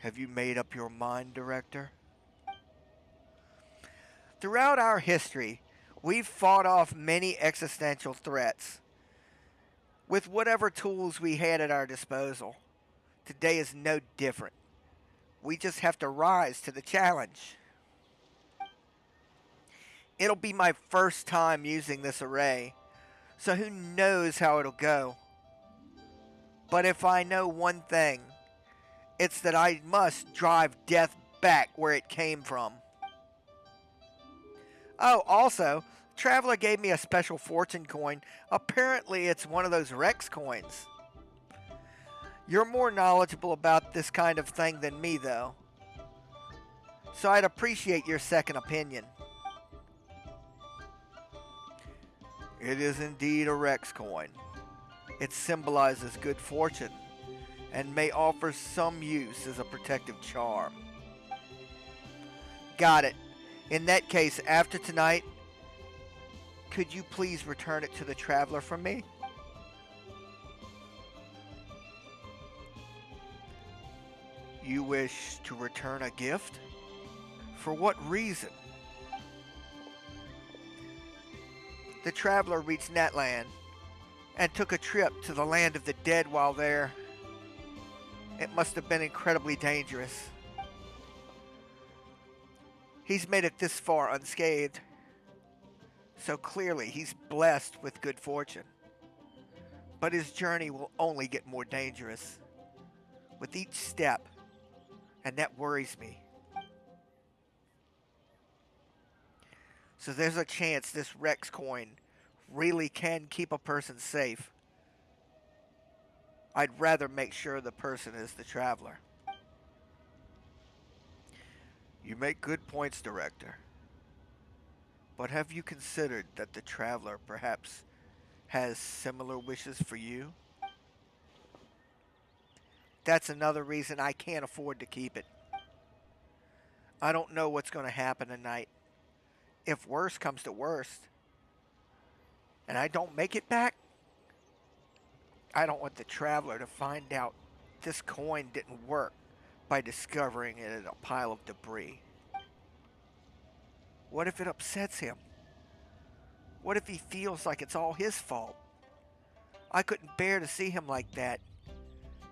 Have you made up your mind, Director? Throughout our history, we've fought off many existential threats with whatever tools we had at our disposal. Today is no different. We just have to rise to the challenge. It'll be my first time using this array, so who knows how it'll go. But if I know one thing, it's that I must drive death back where it came from. Oh, also, Traveler gave me a special fortune coin. Apparently it's one of those Rex coins. You're more knowledgeable about this kind of thing than me, though. So I'd appreciate your second opinion. It is indeed a Rex coin. It symbolizes good fortune and may offer some use as a protective charm. Got it. In that case, after tonight, could you please return it to the Traveler for me? You wish to return a gift? For what reason? The Traveler reached Natlan and took a trip to the land of the dead while there. It must have been incredibly dangerous. He's made it this far unscathed. So clearly he's blessed with good fortune. But his journey will only get more dangerous with each step, and that worries me. So there's a chance this Rex coin really can keep a person safe, I'd rather make sure the person is the traveler. You make good points, Director. But have you considered that the traveler perhaps has similar wishes for you? That's another reason I can't afford to keep it. I don't know what's going to happen tonight. If worse comes to worst, and I don't make it back, I don't want the traveler to find out this coin didn't work by discovering it in a pile of debris. What if it upsets him? What if he feels like it's all his fault? I couldn't bear to see him like that.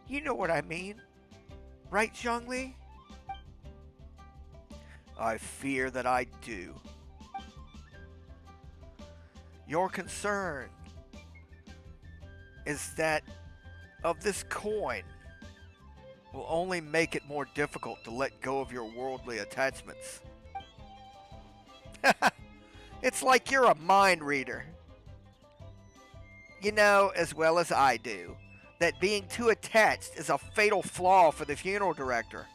You know what I mean, right, Zhongli? I fear that I do. Your concern is that of this coin will only make it more difficult to let go of your worldly attachments. It's like you're a mind reader. You know as well as I do that being too attached is a fatal flaw for the funeral director.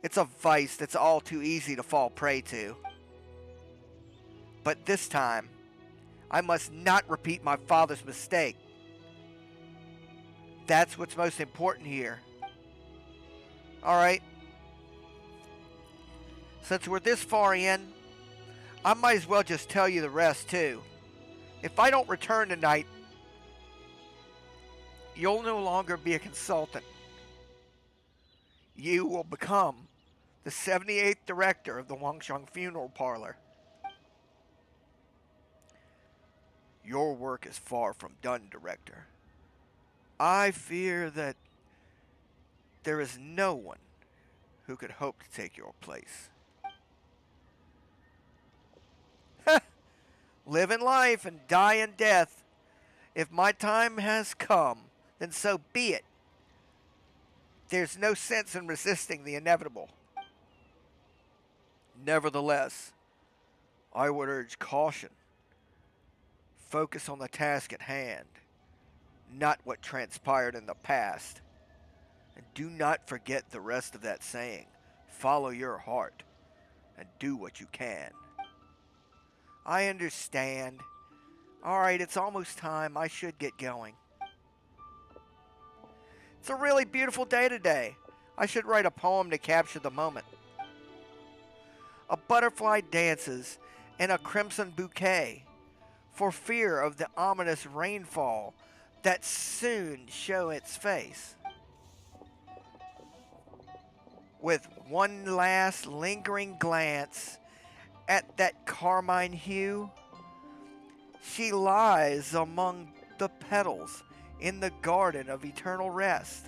It's a vice that's all too easy to fall prey to. But this time, I must not repeat my father's mistake. That's what's most important here. Alright. Since we're this far in, I might as well just tell you the rest too. If I don't return tonight, you'll no longer be a consultant. You will become the 78th director of the Wangsheng Funeral Parlor. Your work is far from done, Director. I fear that there is no one who could hope to take your place. Live in life and die in death. If my time has come, then so be it. There's no sense in resisting the inevitable. Nevertheless, I would urge caution. Focus on the task at hand, not what transpired in the past. And do not forget the rest of that saying. Follow your heart and do what you can. I understand. Alright, it's almost time. I should get going. It's a really beautiful day today. I should write a poem to capture the moment. A butterfly dances in a crimson bouquet for fear of the ominous rainfall that soon show its face. With one last lingering glance at that carmine hue, she lies among the petals in the garden of eternal rest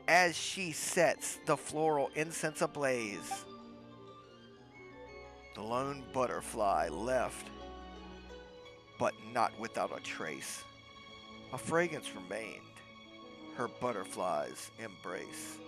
as she sets the floral incense ablaze. The lone butterfly left, but not without a trace. A fragrance remained, her butterfly's embrace.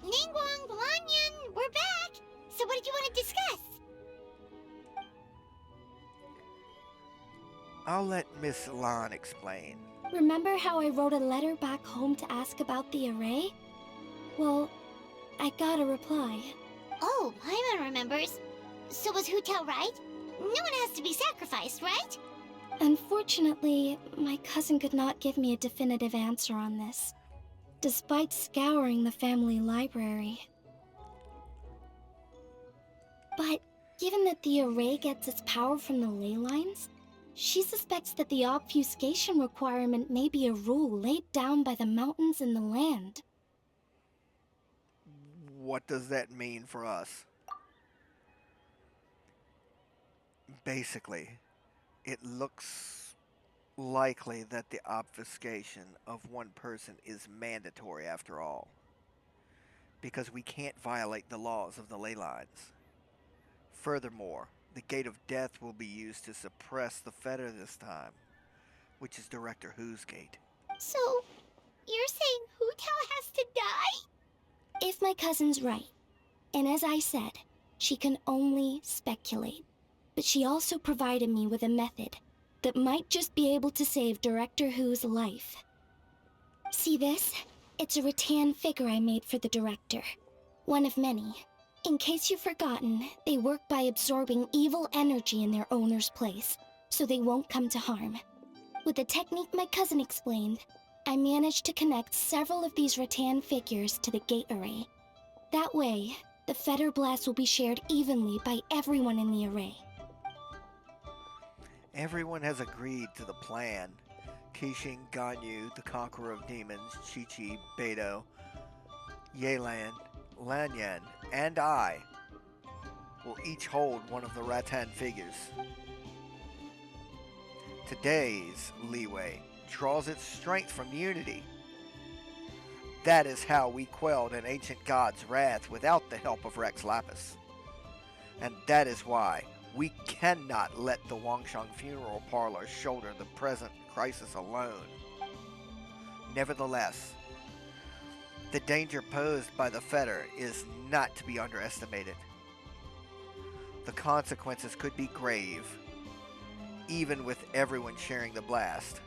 Ningguang, Guanyin, we're back! So what did you want to discuss? I'll let Miss Lan explain. Remember how I wrote a letter back home to ask about the array? Well, I got a reply. Oh, Paimon remembers. So was Hu Tao right? No one has to be sacrificed, right? Unfortunately, my cousin could not give me a definitive answer on this, despite scouring the family library. But given that the array gets its power from the ley lines, she suspects that the obfuscation requirement may be a rule laid down by the mountains and the land. What does that mean for us? Basically, it looks likely that the obfuscation of one person is mandatory after all, because we can't violate the laws of the ley lines. Furthermore, The Gate of Death will be used to suppress the fetter this time, which is Director Who's gate. So, you're saying Hu Tao has to die? If my cousin's right, and as I said, she can only speculate, but she also provided me with a method that might just be able to save Director Who's life. See this? It's a rattan figure I made for the director. One of many. In case you've forgotten, they work by absorbing evil energy in their owner's place, so they won't come to harm. With the technique my cousin explained, I managed to connect several of these rattan figures to the gate array. That way, the fetter blast will be shared evenly by everyone in the array. Everyone has agreed to the plan. Qixing, Ganyu, the Conqueror of Demons, Chi-Chi, Beidou, Yelan, Lanyan, and I will each hold one of the rattan figures. Today's Liyue draws its strength from unity. That is how we quelled an ancient god's wrath without the help of Rex Lapis. And that is why we cannot let the Wangsheng funeral parlor shoulder the present crisis alone. Nevertheless, the danger posed by the fetter is not to be underestimated. The consequences could be grave, even with everyone sharing the blast.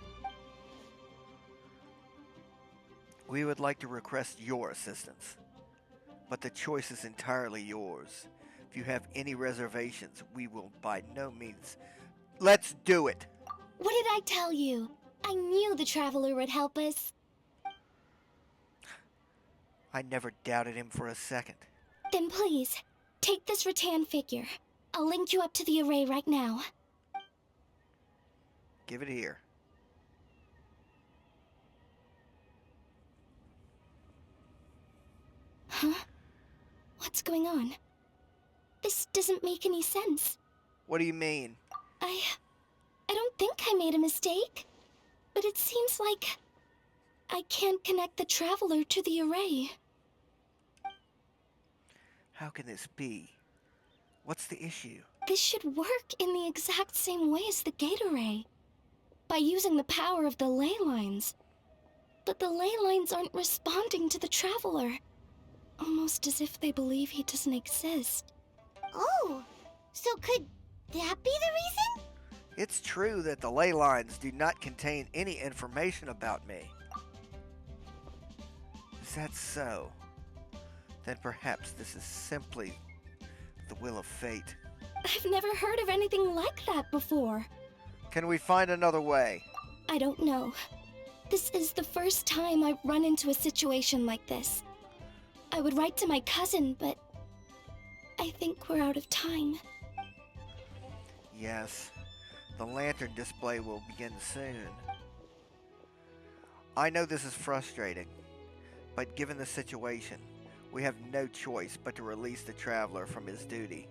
We would like to request your assistance, but the choice is entirely yours. If you have any reservations, we will by no means... Let's do it! What did I tell you? I knew the Traveler would help us. I never doubted him for a second. Then please, take this rattan figure. I'll link you up to the array right now. Give it here. Huh? What's going on? This doesn't make any sense. What do you mean? I don't think I made a mistake. But it seems like I can't connect the Traveler to the array. How can this be? What's the issue? This should work in the exact same way as the gate array. By using the power of the ley lines. But the ley lines aren't responding to the Traveler. Almost as if they believe he doesn't exist. Oh, so could that be the reason? It's true that the ley lines do not contain any information about me. Is that so? Then perhaps this is simply the will of fate. I've never heard of anything like that before. Can we find another way? I don't know. This is the first time I've run into a situation like this. I would write to my cousin, but I think we're out of time. Yes, the lantern display will begin soon. I know this is frustrating, but given the situation, we have no choice but to release the Traveler from his duty.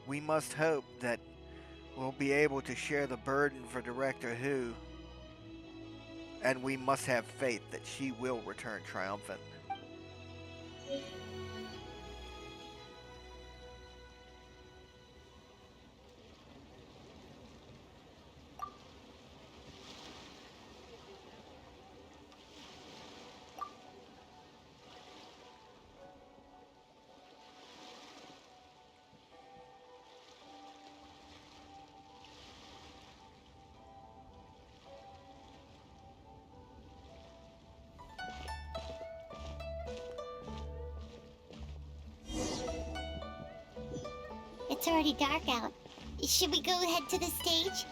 We must hope that we'll be able to share the burden for Director Who, and we must have faith that she will return triumphant. It's already dark out. Should we go head to the stage?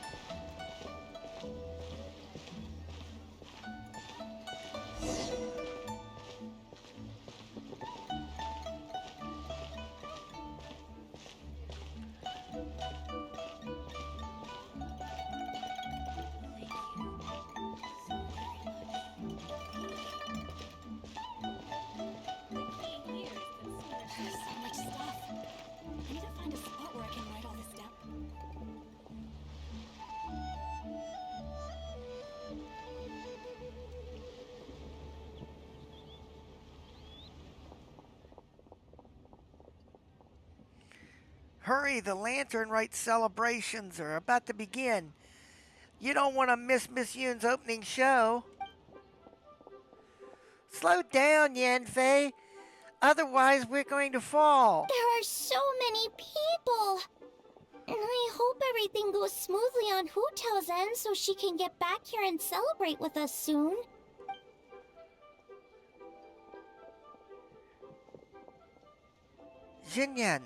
There's so much stuff. I need to find a spot where I can write all this down. Hurry, the Lantern Rite celebrations are about to begin. You don't want to miss Miss Yoon's opening show. Slow down, Yanfei. Otherwise, we're going to fall. There are so many people. And I hope everything goes smoothly on Hu Tao's end so she can get back here and celebrate with us soon. Jinyan,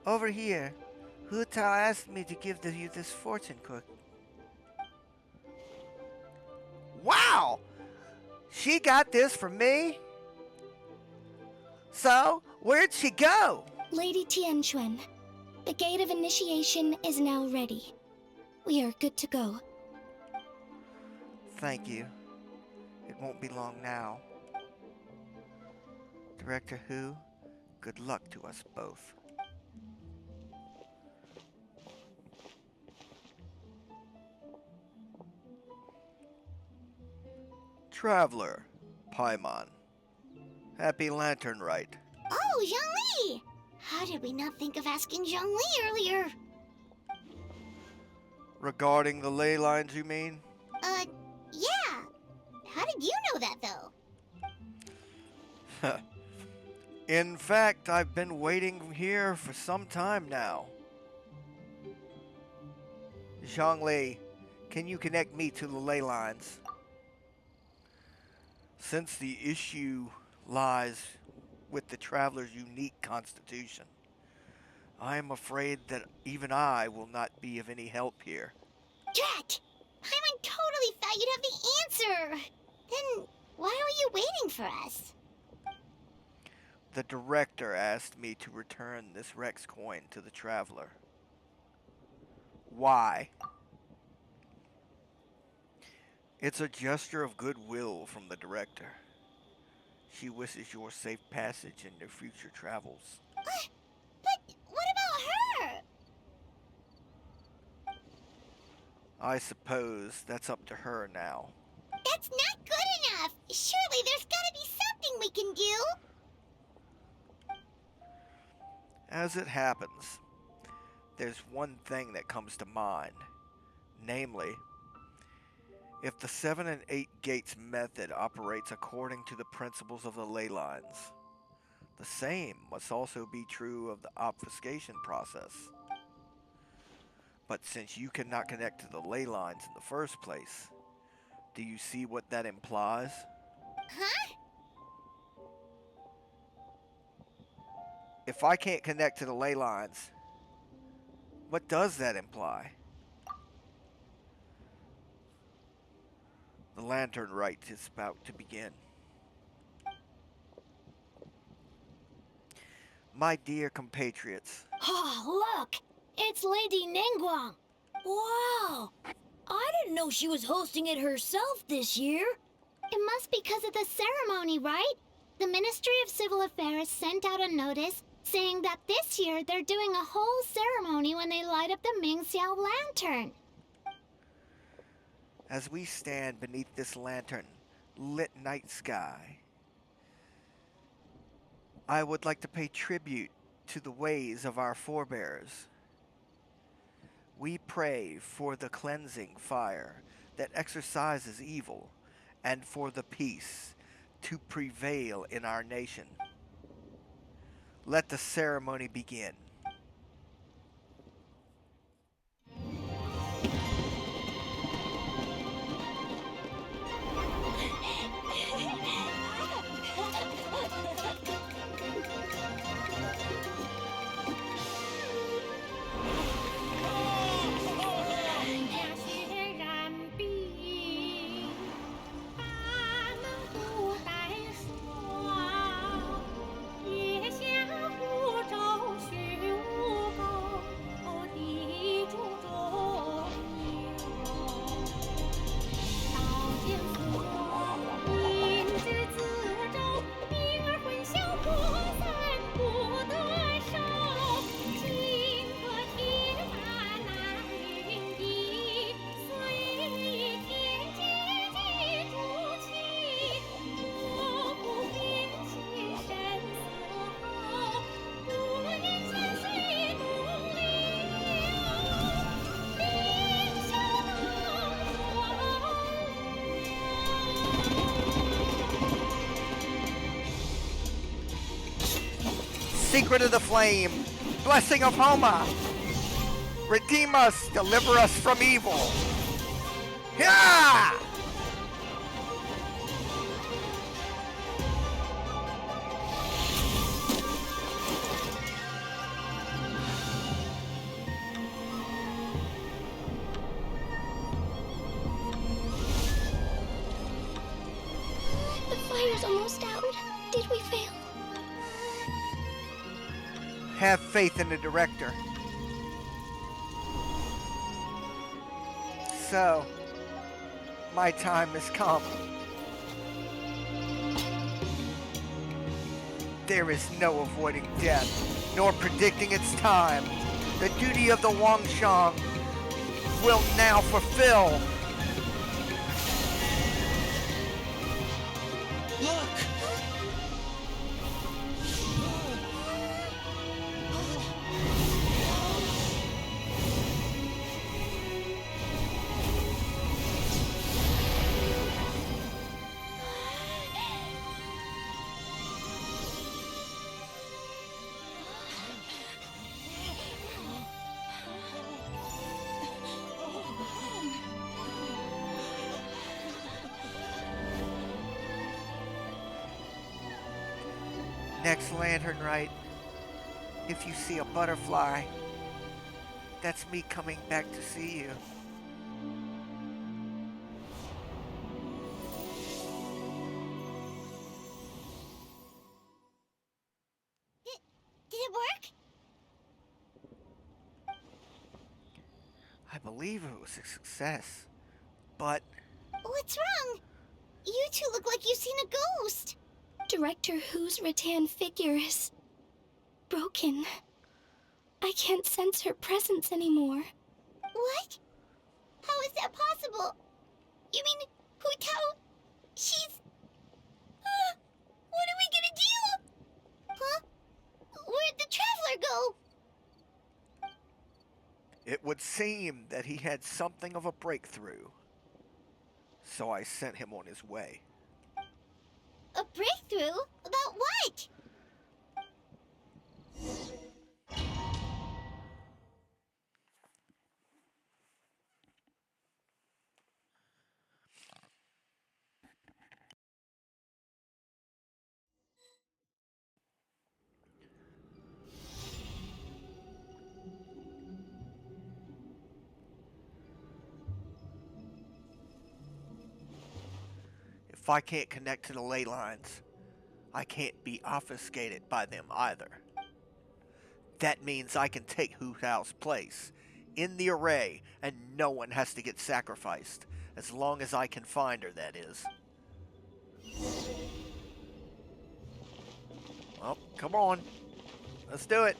over here. Hu Tao asked me to give you this fortune cookie. Wow! She got this for me? So, where'd she go? Lady Tianquan, the gate of initiation is now ready. We are good to go. Thank you. It won't be long now. Director Hu, good luck to us both. Traveler, Paimon. Happy Lantern Rite. Oh, Zhongli! How did we not think of asking Zhongli earlier? Regarding the ley lines, you mean? Yeah. How did you know that, though? In fact, I've been waiting here for some time now. Zhongli, can you connect me to the ley lines? Since the issue lies with the Traveler's unique constitution, I am afraid that even I will not be of any help here. Drat! Paimon totally thought you'd have the answer! Then why were you waiting for us? The director asked me to return this Rex coin to the Traveler. Why? It's a gesture of goodwill from the director. She wishes your safe passage in your future travels. But what about her? I suppose that's up to her now. That's not good enough! Surely there's gotta be something we can do! As it happens, there's one thing that comes to mind. Namely, if the 7 and 8 gates method operates according to the principles of the ley lines, the same must also be true of the obfuscation process. But since you cannot connect to the ley lines in the first place, do you see what that implies? Huh? If I can't connect to the ley lines, what does that imply? The Lantern Rite is about to begin. My dear compatriots, Oh, look! It's Lady Ningguang! Wow! I didn't know she was hosting it herself this year. It must be because of the ceremony, right? The Ministry of Civil Affairs sent out a notice saying that this year they're doing a whole ceremony when they light up the Mingxiao lantern. as we stand beneath this lantern lit night sky, I would like to pay tribute to the ways of our forebears. We pray for the cleansing fire that exorcises evil and for the peace to prevail in our nation. Let the ceremony begin. secret of the flame, blessing of Homa. Redeem us, deliver us from evil. Yeah! The fire's almost out. Did we fail? Have faith in the director. So, my time has come. There is no avoiding death, nor predicting its time. The duty of the Wangshang will now fulfill. Look! Next Lantern Rite, if you see a butterfly, that's me coming back to see you. Did it work? I believe it was a success, but What's wrong? You two look like you've seen a ghost. Director Who's rattan figure is broken. I can't sense her presence anymore. What? How is that possible? You mean Hu Tao? She's... what are we gonna do? Huh? Where'd the Traveler go? It would seem that he had something of a breakthrough. So I sent him on his way. A breakthrough? About what? If I can't connect to the ley lines, I can't be obfuscated by them either. That means I can take Hu Tao's place in the array and no one has to get sacrificed. As long as I can find her, that is. Well, come on. Let's do it.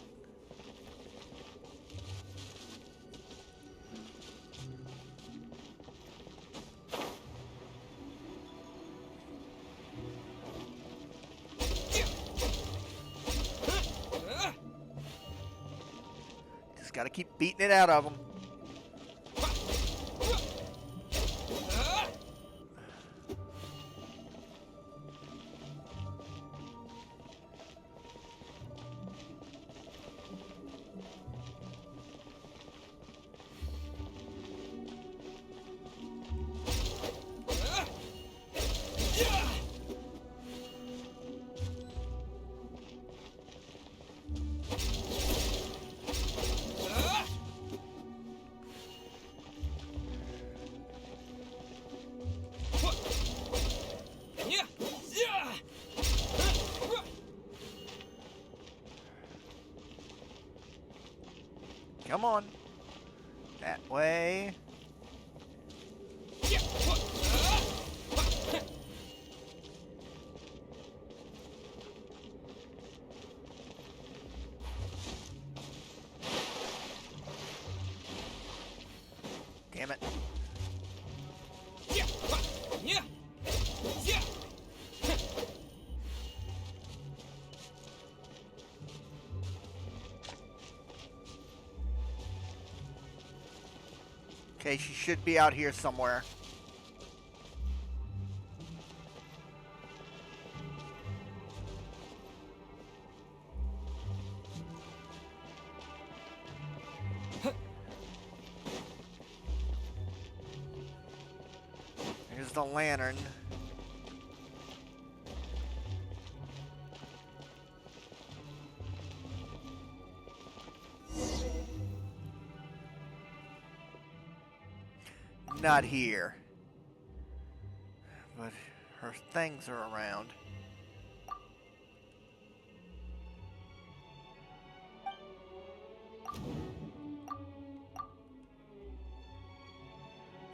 Just gotta keep beating it out of them. Come on. That way. Damn it. Okay, she should be out here somewhere. There's the lantern. Not here. But her things are around.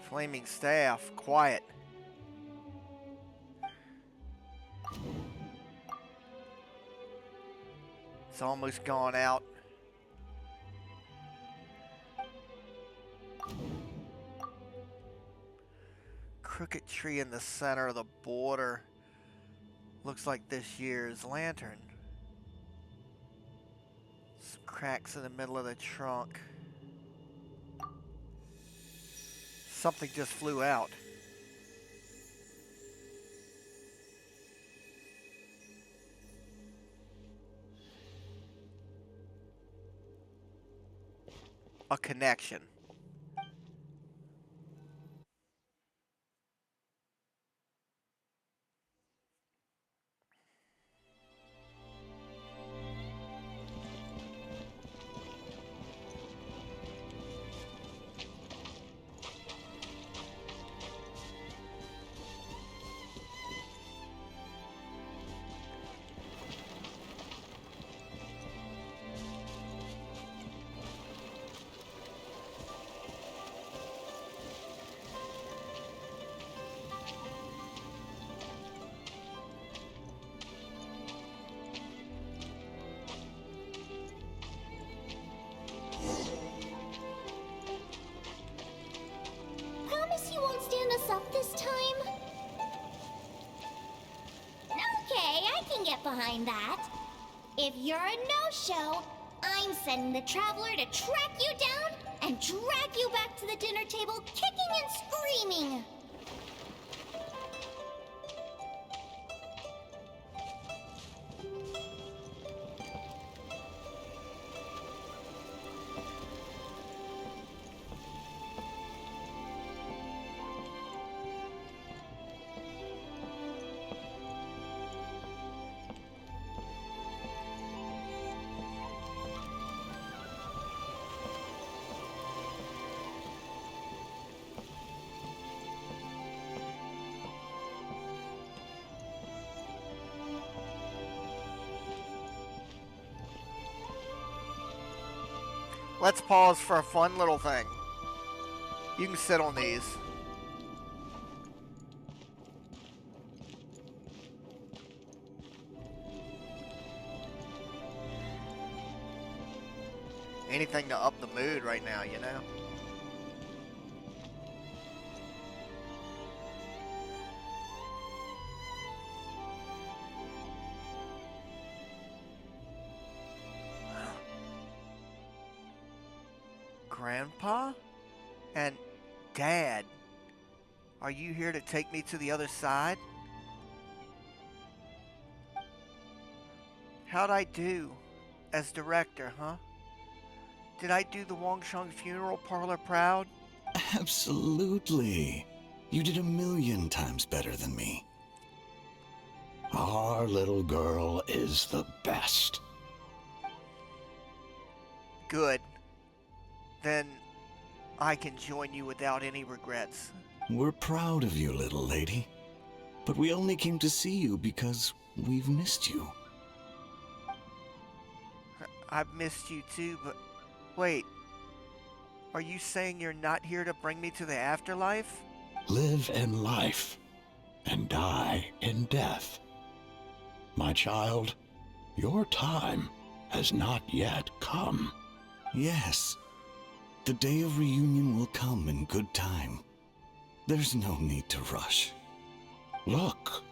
Flaming staff, quiet. It's almost gone out. Crooked tree in the center of the border. Looks like this year's lantern. Some cracks in the middle of the trunk. Something just flew out. A connection. Promise you won't stand us up this time? Okay, I can get behind that. If you're a no-show, I'm sending the Traveler to track you down and drag you back to the dinner table kicking and screaming. Let's pause for a fun little thing. You can sit on these. Anything to up the mood right now, you know? Grandpa? And Dad? Are you here to take me to the other side? How'd I do as director, huh? Did I do the Wangsheng funeral parlor proud? Absolutely. You did 1,000,000 times better than me. Our little girl is the best. Good. Then I can join you without any regrets. We're proud of you, little lady. But we only came to see you because we've missed you. I've missed you too, but wait. Are you saying you're not here to bring me to the afterlife? Live in life and die in death. My child, your time has not yet come. Yes, the day of reunion will come in good time. There's no need to rush. Look,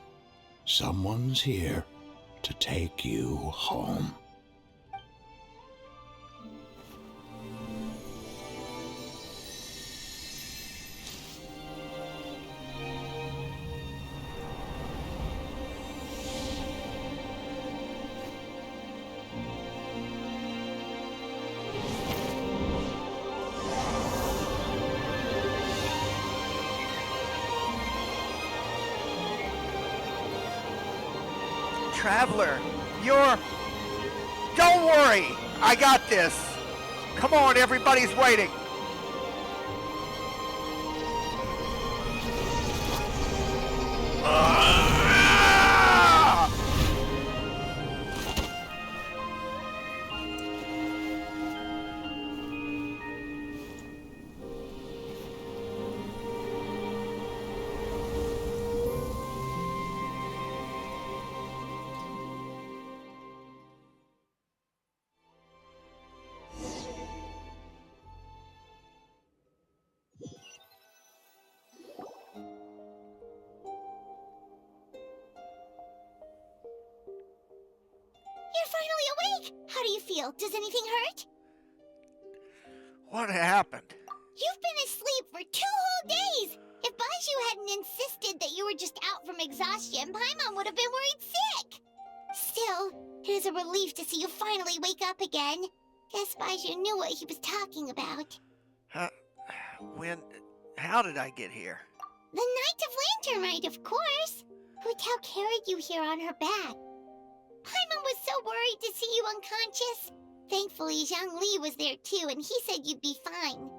someone's here to take you home. Traveler, you're... Don't worry! I got this! Come on, everybody's waiting! You're finally awake! How do you feel? Does anything hurt? What happened? You've been asleep for 2 whole days! If Baiju hadn't insisted that you were just out from exhaustion, Paimon would have been worried sick! Still, it is a relief to see you finally wake up again. Guess Baiju knew what he was talking about. How did I get here? The Knight of Lantern Rite, of course! Hu Tao carried you here on her back. Paimon was so worried to see you unconscious. Thankfully, Zhongli was there too, and he said you'd be fine.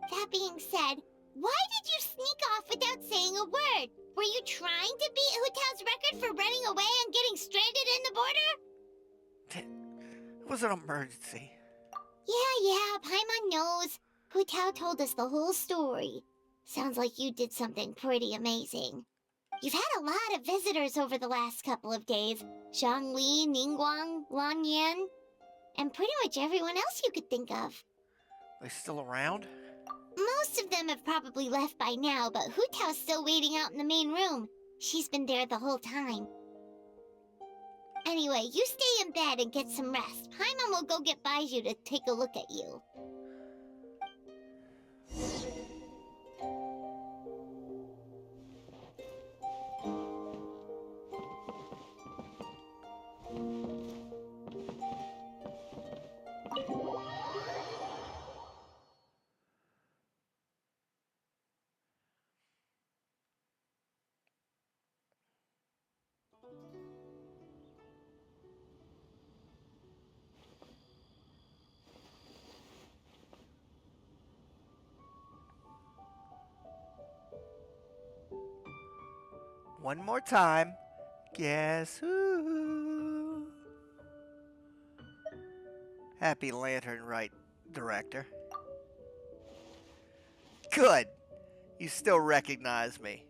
That being said, why did you sneak off without saying a word? Were you trying to beat Hu Tao's record for running away and getting stranded in the border? It was an emergency. Yeah, Paimon knows. Hu Tao told us the whole story. Sounds like you did something pretty amazing. You've had a lot of visitors over the last couple of days. Zhongli, Ningguang, Lan Yan, and pretty much everyone else you could think of. They still around? Most of them have probably left by now, but Hu Tao's still waiting out in the main room. She's been there the whole time. Anyway, you stay in bed and get some rest. Paimon will go get Baiju to take a look at you. One more time. Guess who? Happy Lantern Rite, Director. Good. You still recognize me.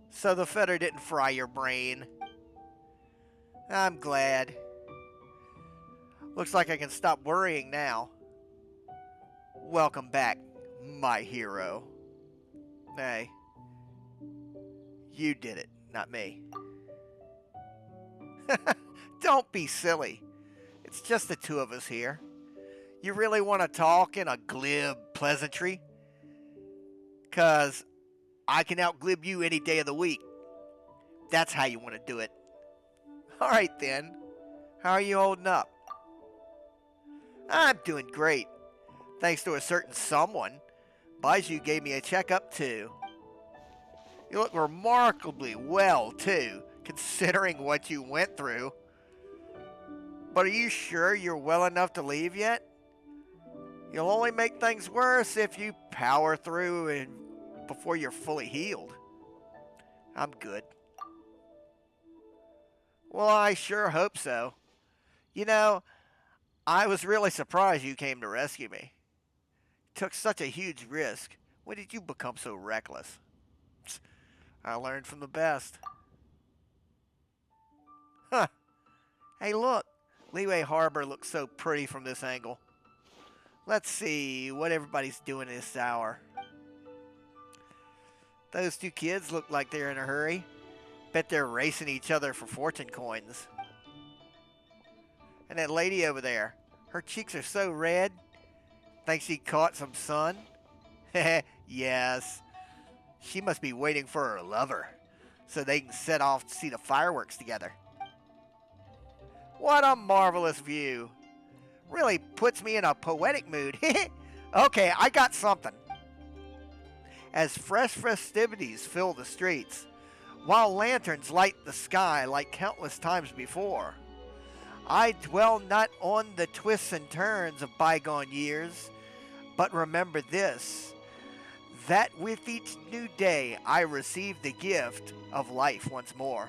So the feather didn't fry your brain. I'm glad. Looks like I can stop worrying now. Welcome back, my hero. Hey, you did it, not me. Don't be silly. It's just the two of us here. You really want to talk in a glib pleasantry? 'Cause I can outglib you any day of the week. That's how you want to do it. Alright then. How are you holding up? I'm doing great. Thanks to a certain someone. Baiju gave me a checkup too. You look remarkably well too, considering what you went through. But are you sure you're well enough to leave yet? You'll only make things worse if you power through and before you're fully healed. I'm good. Well, I sure hope so. You know, I was really surprised you came to rescue me. Took such a huge risk. When did you become so reckless? I learned from the best. Huh. Hey, look. Liyue Harbor looks so pretty from this angle. Let's see what everybody's doing this hour. Those two kids look like they're in a hurry. Bet they're racing each other for fortune coins. And that lady over there, her cheeks are so red. Think she caught some sun? Yes. She must be waiting for her lover, so they can set off to see the fireworks together. What a marvelous view. Really puts me in a poetic mood. Okay, I got something. As fresh festivities fill the streets, while lanterns light the sky like countless times before. I dwell not on the twists and turns of bygone years, but remember this, that with each new day I receive the gift of life once more.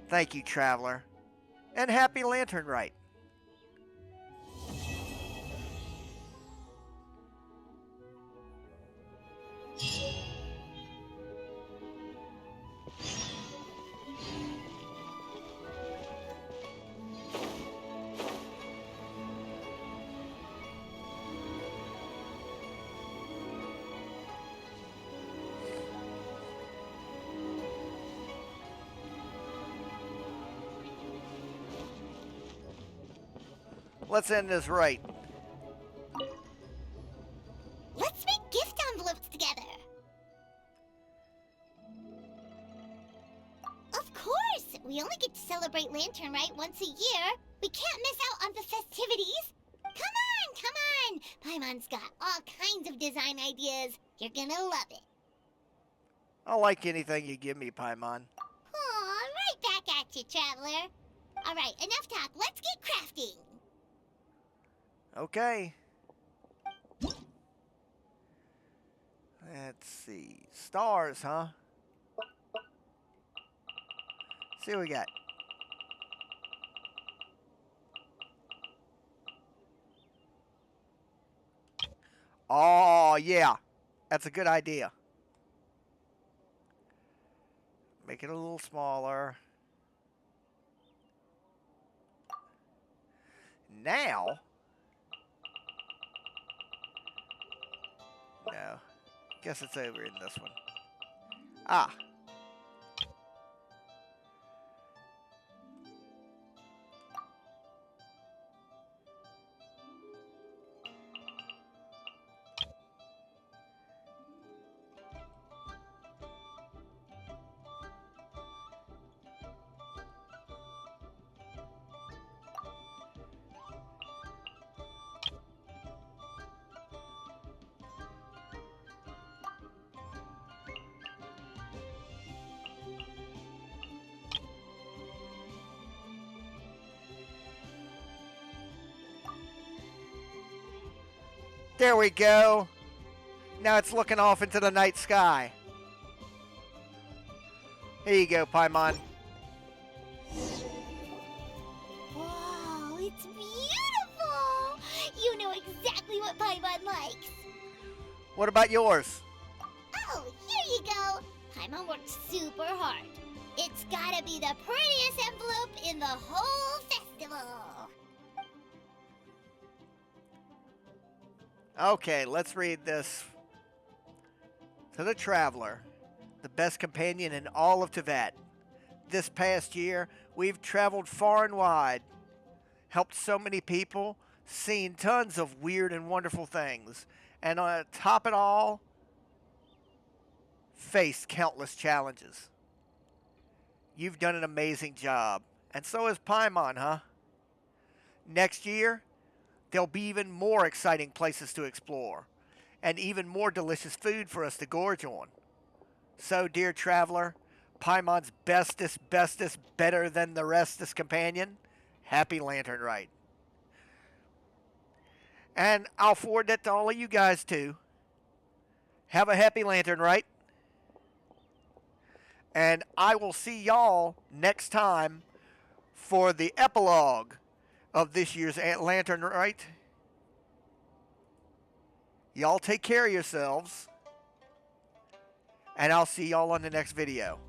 Thank you, Traveler, and happy Lantern Rite. Let's end this right. Let's make gift envelopes together. Of course! We only get to celebrate Lantern Rite once a year. We can't miss out on the festivities. Come on! Paimon's got all kinds of design ideas. You're gonna love it. I'll like anything you give me, Paimon. Aw, right back at you, Traveler. Alright, enough talk. Let's get crafting. Okay. Let's see. Stars, huh? See what we got. Oh, yeah. That's a good idea. Make it a little smaller. Now... No. Guess it's over in this one. Ah. There we go. Now it's looking off into the night sky. Here you go, Paimon. Wow, it's beautiful! You know exactly what Paimon likes. What about yours? Oh, here you go. Paimon worked super hard. It's gotta be the prettiest envelope in the whole festival. Okay, let's read this. To the Traveler, the best companion in all of Teyvat. This past year, we've traveled far and wide, helped so many people, seen tons of weird and wonderful things, and on top of it all, faced countless challenges. You've done an amazing job, and so has Paimon, huh? Next year, there'll be even more exciting places to explore, and even more delicious food for us to gorge on. So, dear Traveler, Paimon's bestest, better than the restest companion, happy Lantern Rite. And I'll forward that to all of you guys too. Have a happy Lantern Rite. And I will see y'all next time for the epilogue of this year's Lantern Rite. Y'all take care of yourselves. And I'll see y'all on the next video.